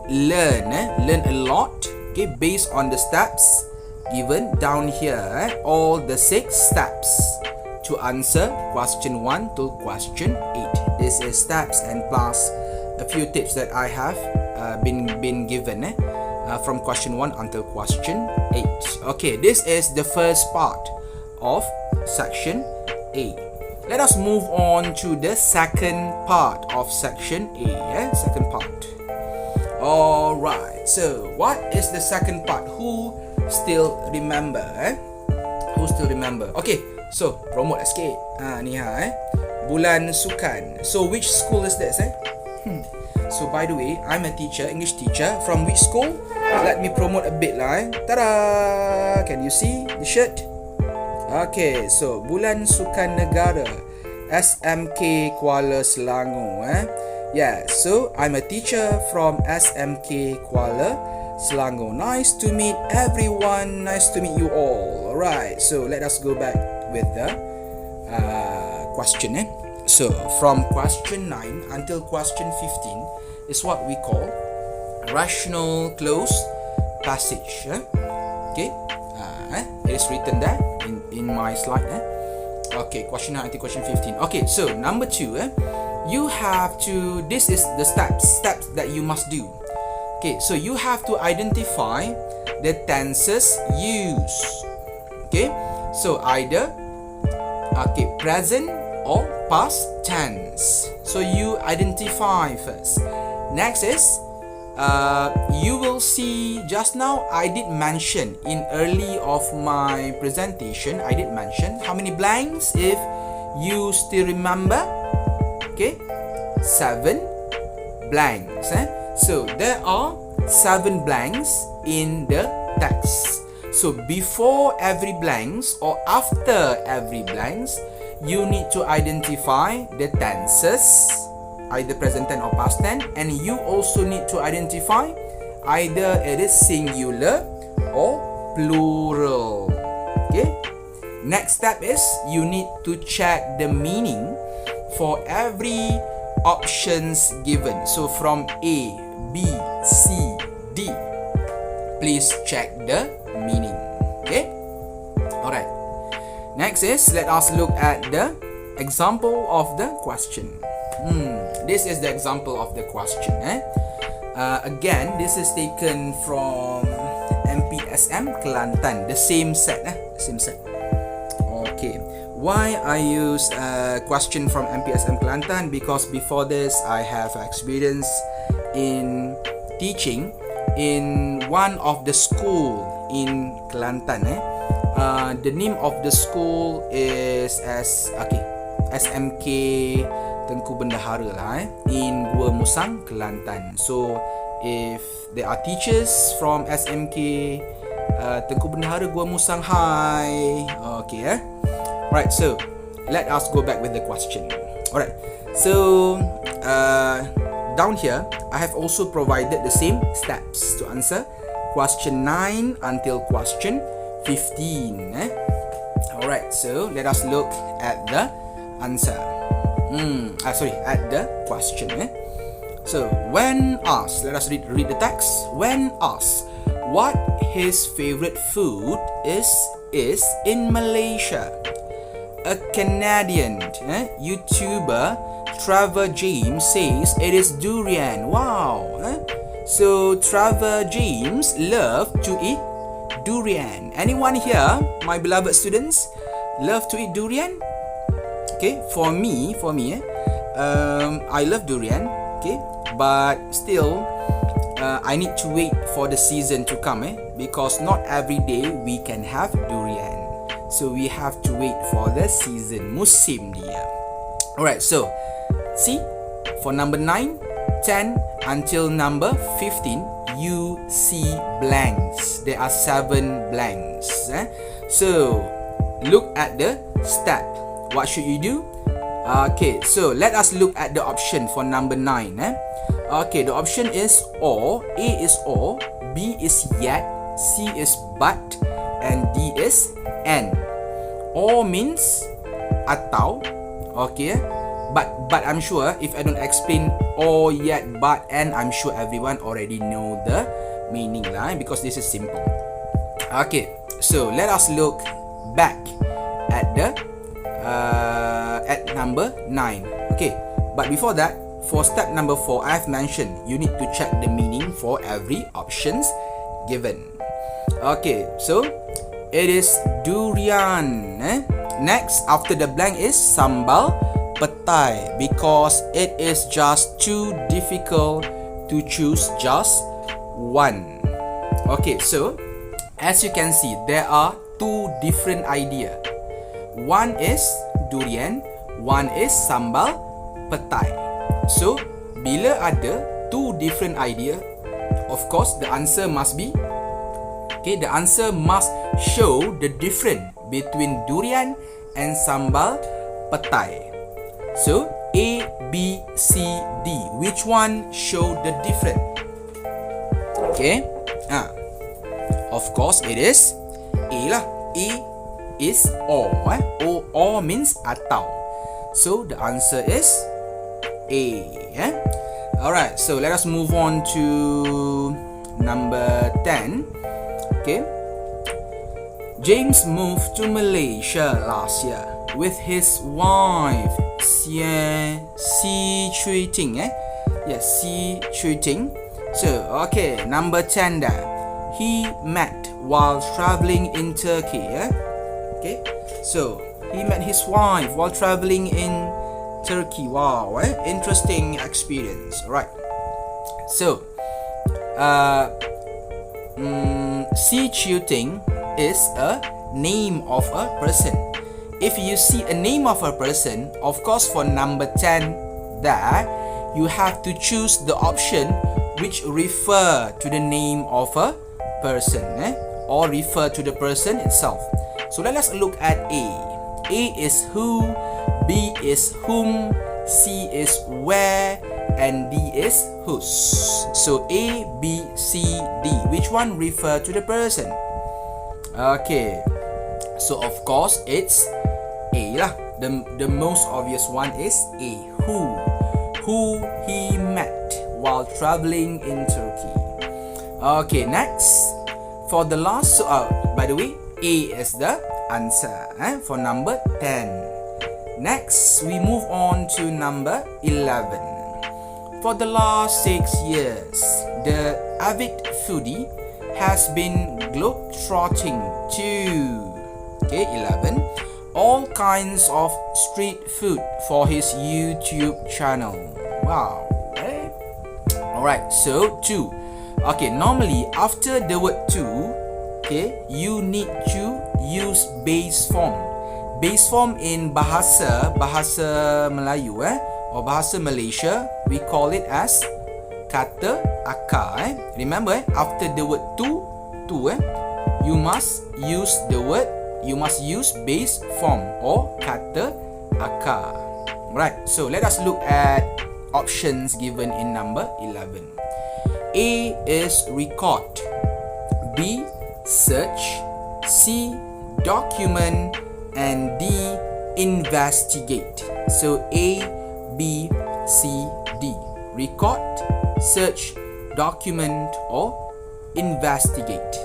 learn a lot, okay, based on the steps given down here, all the 6 steps to answer question 1 to question 8. This is steps and plus a few tips that I have been given from question 1 until question 8. Okay, this is the first part of section A. Let us move on to the second part of section A. Second part. Alright, so what is the second part? Who still remember? Who still remember? Okay, so promote sikit. Ni bulan sukan. So which school is this? So by the way, I'm a teacher, English teacher. From which school? Let me promote a bit lah. Tada! Can you see the shirt? Okay, so bulan sukan negara, SMK Kuala Selangor. Yeah, so I'm a teacher from SMK Kuala Selangor. Nice to meet everyone. Nice to meet you all. Alright, so let us go back with the question. So from question 9 until question 15 is what we call rational close passage. Okay, it is written there in my slide. Okay, question 9 until question 15. Okay, so number 2, you have to, this is the steps that you must do. Okay, so you have to identify the tenses used. Okay, so either present or past tense. So you identify first. Next is you will see, just now I did mention in early of my presentation, I did mention how many blanks, if you still remember. Okay, 7 blanks. So there are 7 blanks in the text. So before every blanks or after every blanks, you need to identify the tenses, either present tense or past tense, and you also need to identify either it is singular or plural. Okay, next step is you need to check the meaning for every options given. So from A, B, C, D, please check the meaning. Okay, alright. Next is, let us look at the example of the question. This is the example of the question. Again, this is taken from MPSM Kelantan, the same set. Okay, why I use a question from MPSM Kelantan? Because before this, I have experience in teaching in one of the school in Kelantan. The name of the school is SMK Tengku Bendahara lah, in Gua Musang, Kelantan. So if there are teachers from SMK Tengku Bendahara, Gua Musang, hi. Okay, right, so let us go back with the question. Alright, so down here I have also provided the same steps to answer question 9 until question 15. Alright, so let us look at the answer. At the question. So when asked, let us read the text. When asked what his favorite food is in Malaysia, a Canadian YouTuber, Trevor James, says it is durian. Wow. So Trevor James love to eat durian. Anyone here, my beloved students, love to eat durian? Okay, for me, I love durian. Okay, but still, I need to wait for the season to come. Because not every day we can have durian. So we have to wait for the season, musim dia. Alright, so see, for number 9, 10 until number 15, you see blanks. There are 7 blanks. So look at the step. What should you do? Okay, so let us look at the option for number 9. Okay, the option is or. A is or, B is yet, C is but, and D is and. Or means atau. Okay, but I'm sure if I don't explain or, yet, but, and, I'm sure everyone already know the meaning lah, because this is simple. Okay, so let us look back at the at number 9. Okay, but before that, for step number 4, I have mentioned you need to check the meaning for every options given. Okay, so it is durian. Next, after the blank is sambal petai, because it is just too difficult to choose just one. Okay, so as you can see, there are two different ideas. One is durian, one is sambal petai. So, bila ada two different idea, of course the answer must be, okay, the answer must show the difference between durian and sambal petai. So, A, B, C, D, which one show the difference? Okay, of course it is A lah. A is or. Or means atau. So the answer is A. Alright, so let us move on to number 10. Okay, James moved to Malaysia last year with his wife Si Chui Ting. Yes, Si Chui Ting. So, okay, number 10 there. He met while traveling in Turkey. Okay, so he met his wife while traveling in Turkey. Wow, interesting experience. Alright, so Si Chui Ting is a name of a person. If you see a name of a person, of course for number 10 there, you have to choose the option which refer to the name of a person, or refer to the person itself. So let us look at A. A is who, B is whom, C is where, and D is whose. So A, B, C, D, which one refer to the person? Okay, so of course it's A lah. The most obvious one is A, who he met while traveling in Turkey. Okay, next, for the last, by the way, A is the answer for number 10. Next, we move on to number 11. For the last 6 years, the avid foodie has been globe-trotting to, okay, 11, all kinds of street food for his YouTube channel. Wow. Alright, so 2. Okay, normally after the word to, okay, you need to use base form. Base form in bahasa Melayu or bahasa Malaysia, we call it as kata akar. Remember, after the word to you must use base form or kata akar. Right, so let us look at options given in number 11. A is record, B search, C document, and D investigate. So A, B, C, D. Record, search, document, or investigate.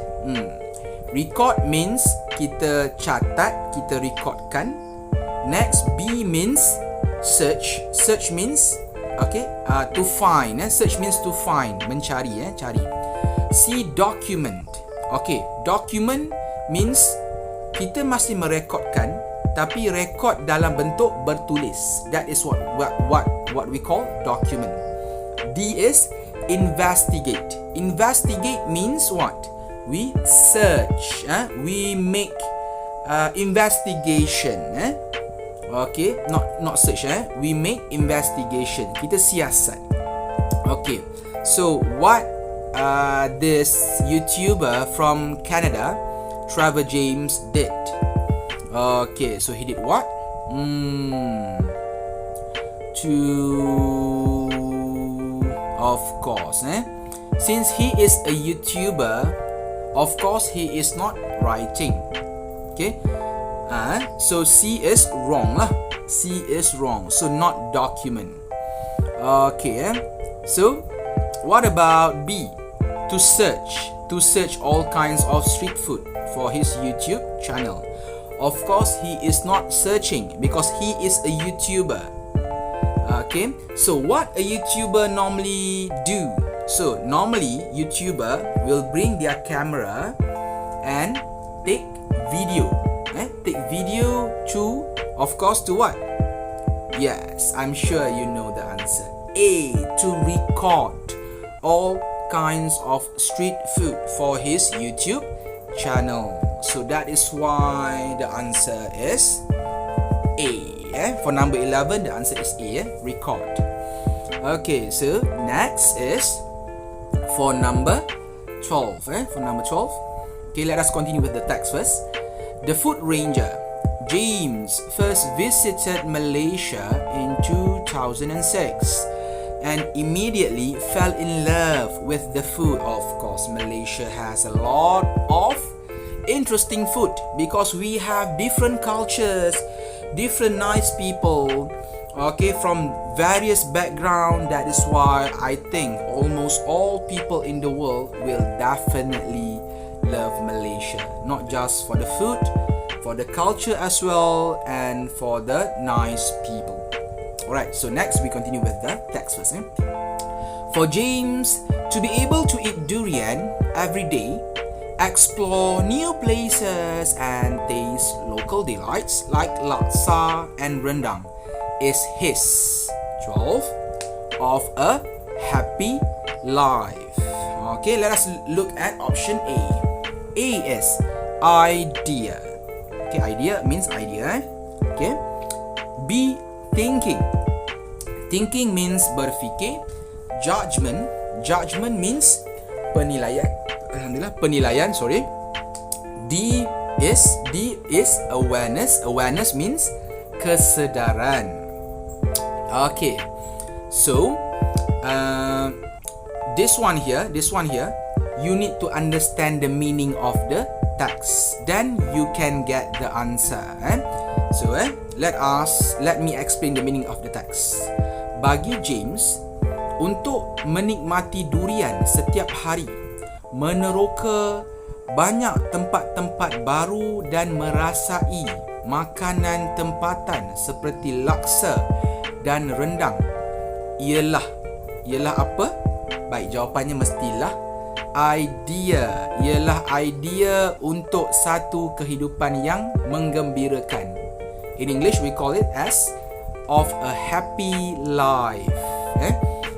Record means kita catat, kita recordkan. Next, B means search. Search means to find. Search means to find, mencari, cari. C, document. Okay, document means kita masih merekodkan, tapi rekod dalam bentuk bertulis. That is what we call document. D is investigate. Investigate means what? We search. We make investigation. Okay, not search. We make investigation. Kita siasat. Okay, so what this YouTuber from Canada, Trevor James, did? Okay, so he did what? of course, since he is a YouTuber, of course he is not writing. Okay, so C is wrong lah. C is wrong, so not document. Okay, so what about B? To search all kinds of street food for his YouTube channel. Of course he is not searching because he is a YouTuber. Okay, so what a YouTuber normally do? So normally YouTuber will bring their camera and take video. Take video to, of course, to what? Yes, I'm sure you know the answer. A, to record all kinds of street food for his YouTube channel. So that is why the answer is A. For number 11, the answer is A, record. Okay, so next is for number 12. For number 12. Okay, let us continue with the text first. The food ranger James first visited Malaysia in 2006 and immediately fell in love with the food. Of course, Malaysia has a lot of interesting food because we have different cultures, different nice people, okay, from various background. That is why I think almost all people in the world will definitely love Malaysia, not just for the food, for the culture as well, and for the nice people. Alright, so next we continue with the text first. For James to be able to eat durian every day, explore new places and taste local delights like laksa and rendang is his 12 of a happy life. Okay, let us look at option A. A is idea. Okay, idea means idea. Okay. B, thinking. Thinking means berfikir. Judgment. Judgment means penilaian. Alhamdulillah, penilaian. Sorry. D is awareness. Awareness means kesedaran. Okay. So, this one here, you need to understand the meaning of the text. Then you can get the answer. So, let me explain the meaning of the text. Bagi James, untuk menikmati durian setiap hari, meneroka banyak tempat-tempat baru dan merasai makanan tempatan seperti laksa dan rendang ialah apa? Baik, jawapannya mestilah idea. Ialah idea untuk satu kehidupan yang menggembirakan. In English we call it as of a happy life.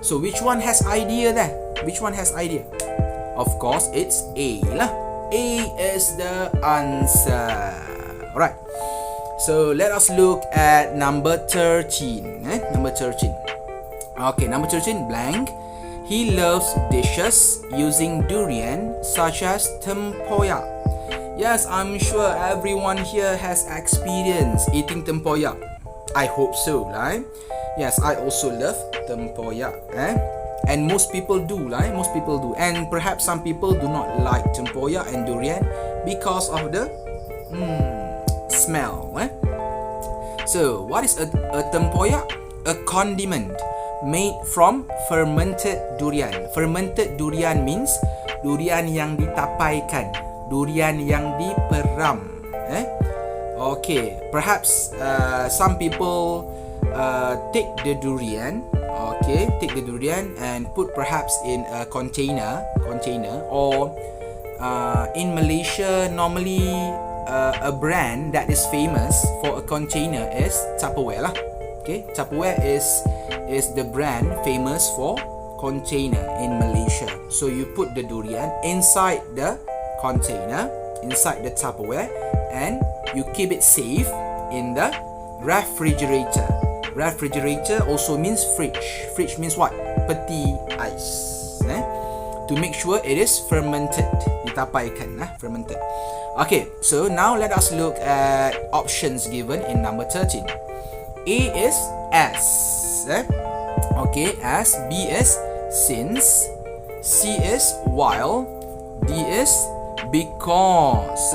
So which one has idea there? Which one has idea? Of course it's A lah. A is the answer. Alright. So let us look at number 13. Number 13. Okay, number 13, blank. He loves dishes using durian such as tempoyak. Yes, I'm sure everyone here has experience eating tempoyak. I hope so, right? Yes, I also love tempoyak. And most people do, right? Most people do. And perhaps some people do not like tempoyak and durian because of the smell. So, what is a tempoyak? A condiment made from fermented durian. Fermented durian means durian yang ditapaikan, durian yang diperam. Okay, perhaps some people take the durian, take the durian and put perhaps in a container, or in Malaysia normally a brand that is famous for a container is Tupperware lah. Okay, Tupperware is the brand famous for container in Malaysia. So you put the durian inside the container, inside the Tupperware, and you keep it safe in the refrigerator. Refrigerator also means fridge. Fridge means what? Peti ais. To make sure it is fermented. Ditapaikan, fermented. Okay, so now let us look at options given in number 13. A is S. Okay, as B is since, C is while, D is because.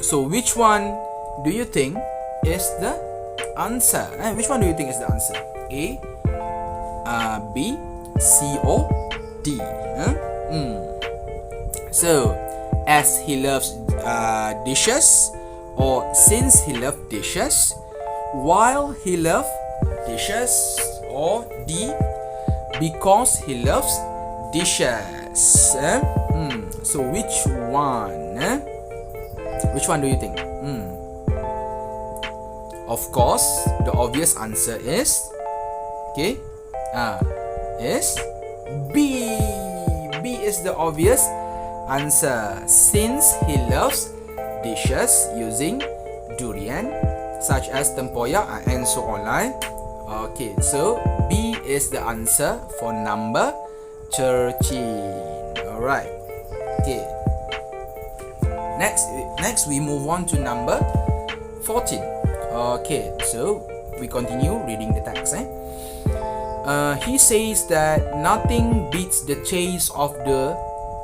So which one do you think is the answer? Which one do you think is the answer? A, B, C or D? So as he loves dishes, or since he loves dishes, while he loves dishes, or D, because he loves dishes. So which one? Which one do you think? Of course, the obvious answer is is B. B is the obvious answer. Since he loves dishes using durian, such as tempoyak and so on. Okay, so B is the answer for number 13. Alright. Okay. Next we move on to number 14. Okay, so we continue reading the text. He says that nothing beats the taste of the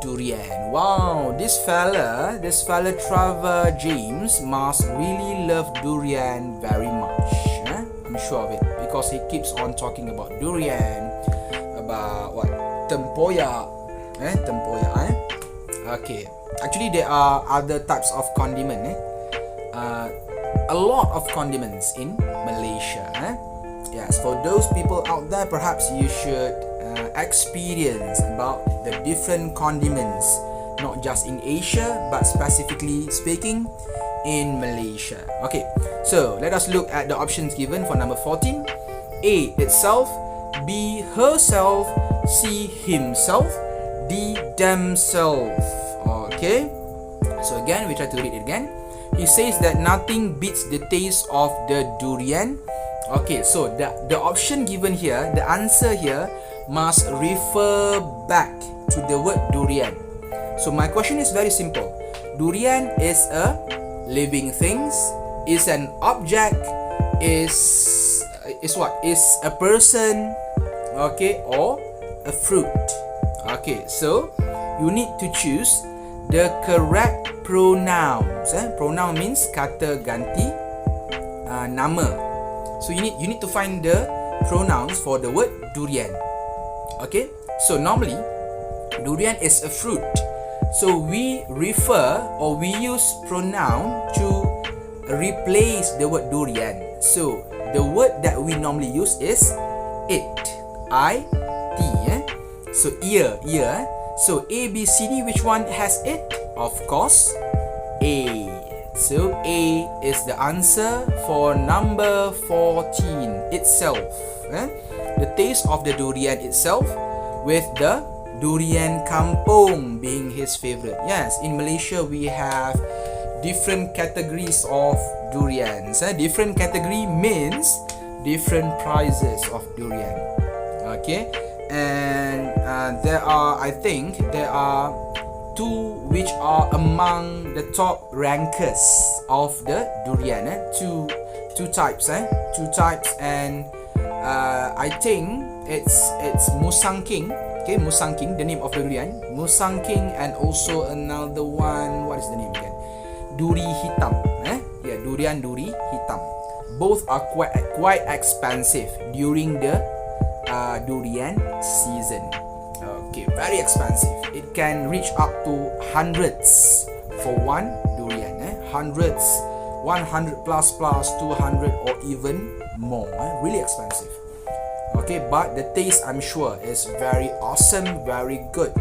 durian. Wow, this fella Trevor James must really love durian very much. I'm sure of it, because he keeps on talking about durian, about what? Tempoyak. Okay, actually there are other types of condiment. A lot of condiments in Malaysia. Yes, for those people out there, perhaps you should experience about the different condiments, not just in Asia, but specifically speaking in Malaysia. Okay, so let us look at the options given for number 14. A, itself. B, herself. C, himself. D, themselves. Okay, so again, we try to read it again. He says that nothing beats the taste of the durian. Okay, so the option given here, the answer here must refer back to the word durian. So my question is very simple. Durian is a living things, is an object, is what? Is a person, okay, or a fruit. Okay, so you need to choose the correct pronouns. Pronoun means kata ganti nama. So you need to find the pronouns for the word durian. Okay, so normally durian is a fruit, so we refer or we use pronoun to replace the word durian. So the word that we normally use is it. I-T. So ear. So A, B, C, D, which one has it? Of course, A. So A is the answer for number 14, itself. The taste of the durian itself, with the durian kampung being his favorite. Yes, in Malaysia we have different categories of durians. Different category means different prices of durian. Okay, and there are two which are among the top rankers of the durian. Two types, and I think it's Musang King. Okay, Musang King, the name of the durian. Musang King, and also another one. What is the name again? Duri hitam. Yeah, durian duri hitam. Both are quite expensive during the durian season. Okay, very expensive. It can reach up to hundreds for one durian. Hundreds, 100 plus 200 or even more. Really expensive. Okay, but the taste, I'm sure, is very awesome, very good,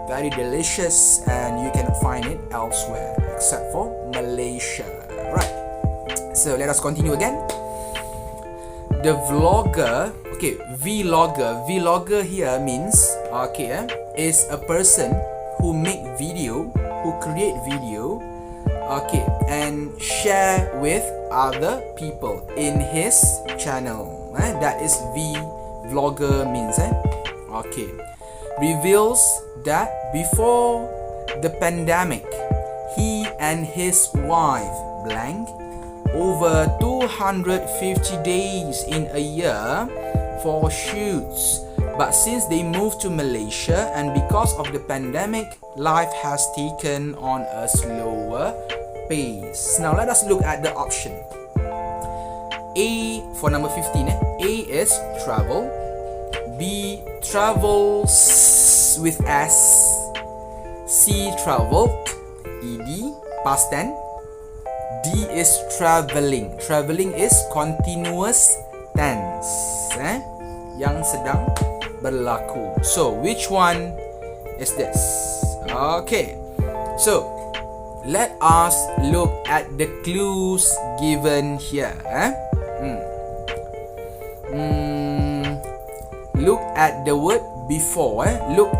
very delicious, and you can find it elsewhere except for Malaysia. Right. So let us continue again. The vlogger. Okay, vlogger here means is a person who make video, who create video, and share with other people in his channel. That is vlogger means. Okay, reveals that before the pandemic, he and his wife blank over 250 days in a year for shoots. But since they moved to Malaysia and because of the pandemic, life has taken on a slower pace. Now let us look at the option. A for number 15. A is travel. B travels with S. C traveled, ed, past tense. D is travelling. Travelling is continuous tense, yang sedang berlaku. So which one is this? Okay, so let us look at the clues given here. Look at the word before. Look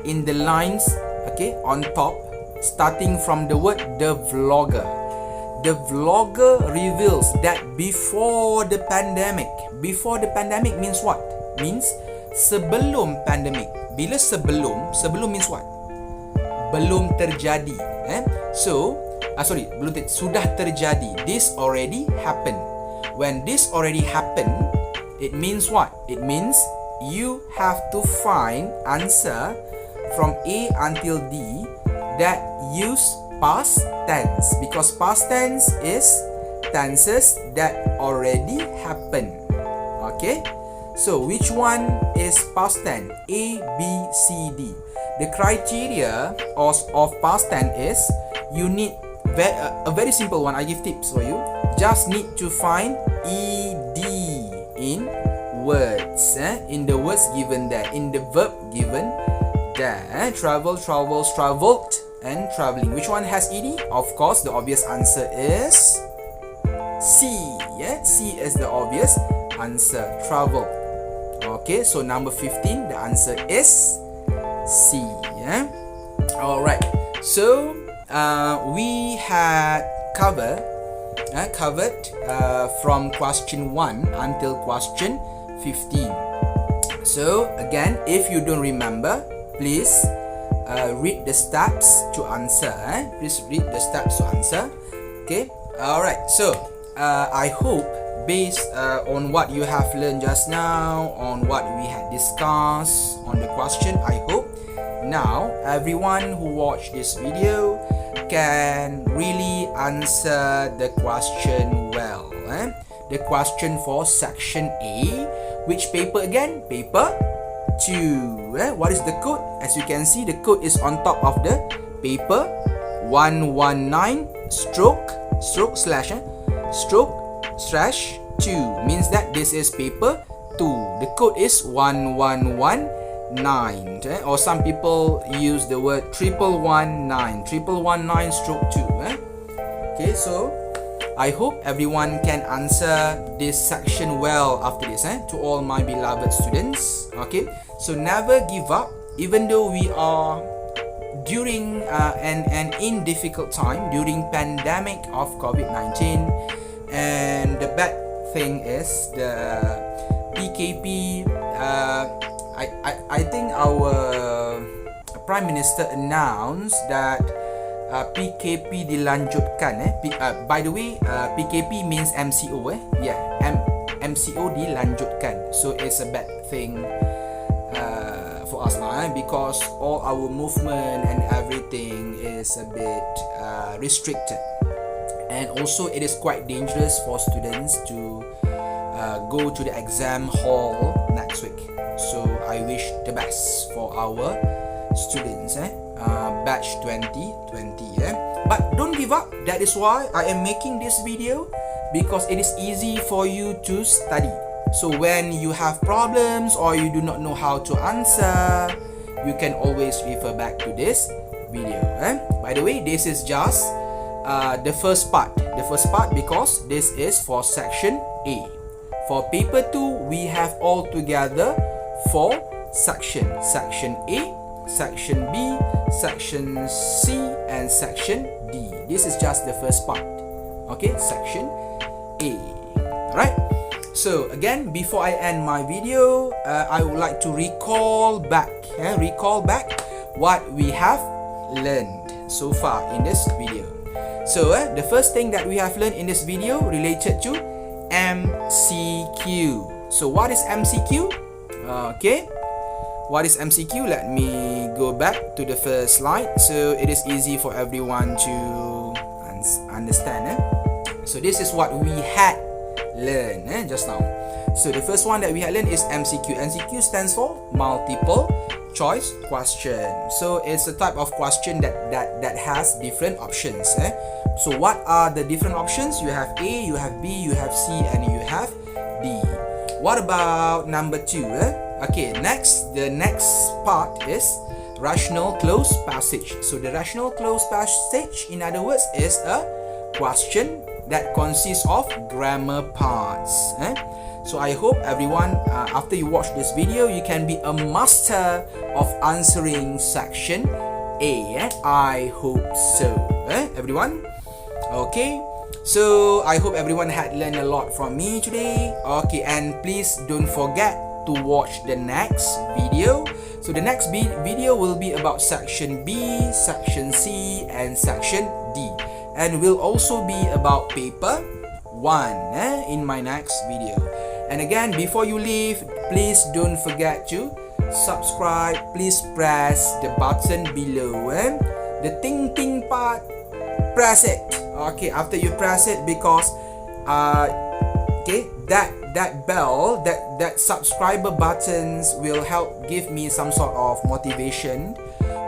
in the lines, okay, on top, starting from the word the vlogger. The vlogger reveals that before the pandemic. Before the pandemic means what? Means sebelum pandemic. Bila sebelum means what? Belum terjadi. Sudah terjadi. This already happened. When this already happened, it means what? It means you have to find answer from A until D that use past tense, because past tense is tenses that already happened. Okay, so which one is past tense? A, B, C, D. The criteria of past tense is you need a very simple one. I give tips for you. Just need to find ed in words, in the words given there, in the verb given there. Travel, travels, traveled, and traveling. Which one has ed? Of course, the obvious answer is C. C is the obvious answer. Travel. Okay, so number 15, the answer is C. Alright, so we had covered from question 1 until question 15. So again, if you don't remember, please read the steps to answer. Please read the steps to answer. Okay. Alright. So I hope, based on what you have learned just now, on what we had discussed on the question, I hope now everyone who watched this video can really answer the question well. The question for section A, which paper again? Paper 2. What is the code? As you can see, the code is on top of the paper. 119 stroke slash 2 means that this is paper 2. The code is 1119, or some people use the word 1119 stroke 2. Okay, so I hope everyone can answer this section well after this, to all my beloved students. Okay, so never give up, even though we are during an in difficult time during pandemic of COVID-19. And the bad thing is the PKP. I think our Prime Minister announced that PKP dilanjutkan. By the way, PKP means MCO. MCO dilanjutkan. So it's a bad thing for us now, because all our movement and everything is a bit restricted. And also it is quite dangerous for students to go to the exam hall next week. So I wish the best for our students, batch 2020. But don't give up. That is why I am making this video, because it is easy for you to study. So when you have problems or you do not know how to answer, you can always refer back to this video. By the way, this is just the first part, because this is for section A. For paper 2, we have all together 4 sections: section A, section B, section C, and section D. This is just the first part. Okay, section A. Right. So again, before I end my video, I would like to recall back what we have learned so far in this video. So the first thing that we have learned in this video related to MCQ. So what is MCQ? Okay, what is MCQ? Let me go back to the first slide so it is easy for everyone to understand. So this is what we had learned just now. So the first one that we had learned is MCQ. MCQ stands for multiple choice question. So it's a type of question that has different options. So what are the different options? You have A, you have B, you have C, and you have D. What about number 2? Okay, the next part is rational close passage. So the rational close passage, in other words, is a question that consists of grammar parts. So I hope everyone, after you watch this video, you can be a master of answering section A. I hope so. Everyone? Okay. So I hope everyone had learned a lot from me today. Okay, and please don't forget to watch the next video. So the next video will be about section B, section C, and section D, and will also be about paper 1 in my next video. And again, before you leave, please don't forget to subscribe. Please press the button below, the ting part, press it. Okay, after you press it, because okay, that bell, that subscriber buttons will help give me some sort of motivation,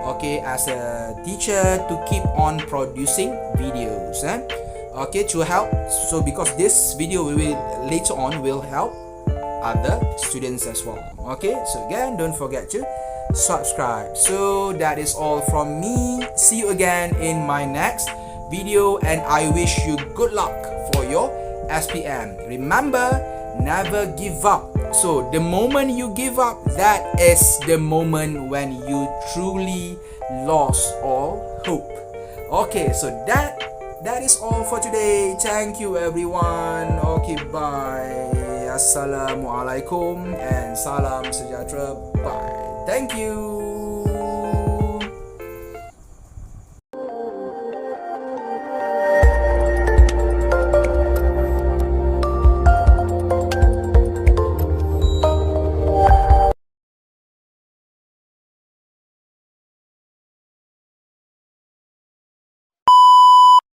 okay, as a teacher to keep on producing videos, okay, to help. So because this video will later on will help other students as well. Okay, so again, don't forget to subscribe. So that is all from me. See you again in my next video, and I wish you good luck for your SPM. Remember, never give up. So the moment you give up, that is the moment when you truly lost all hope. Okay, so that is all for today. Thank you everyone. Okay, bye. Assalamualaikum and salam sejahtera. Bye. Thank you.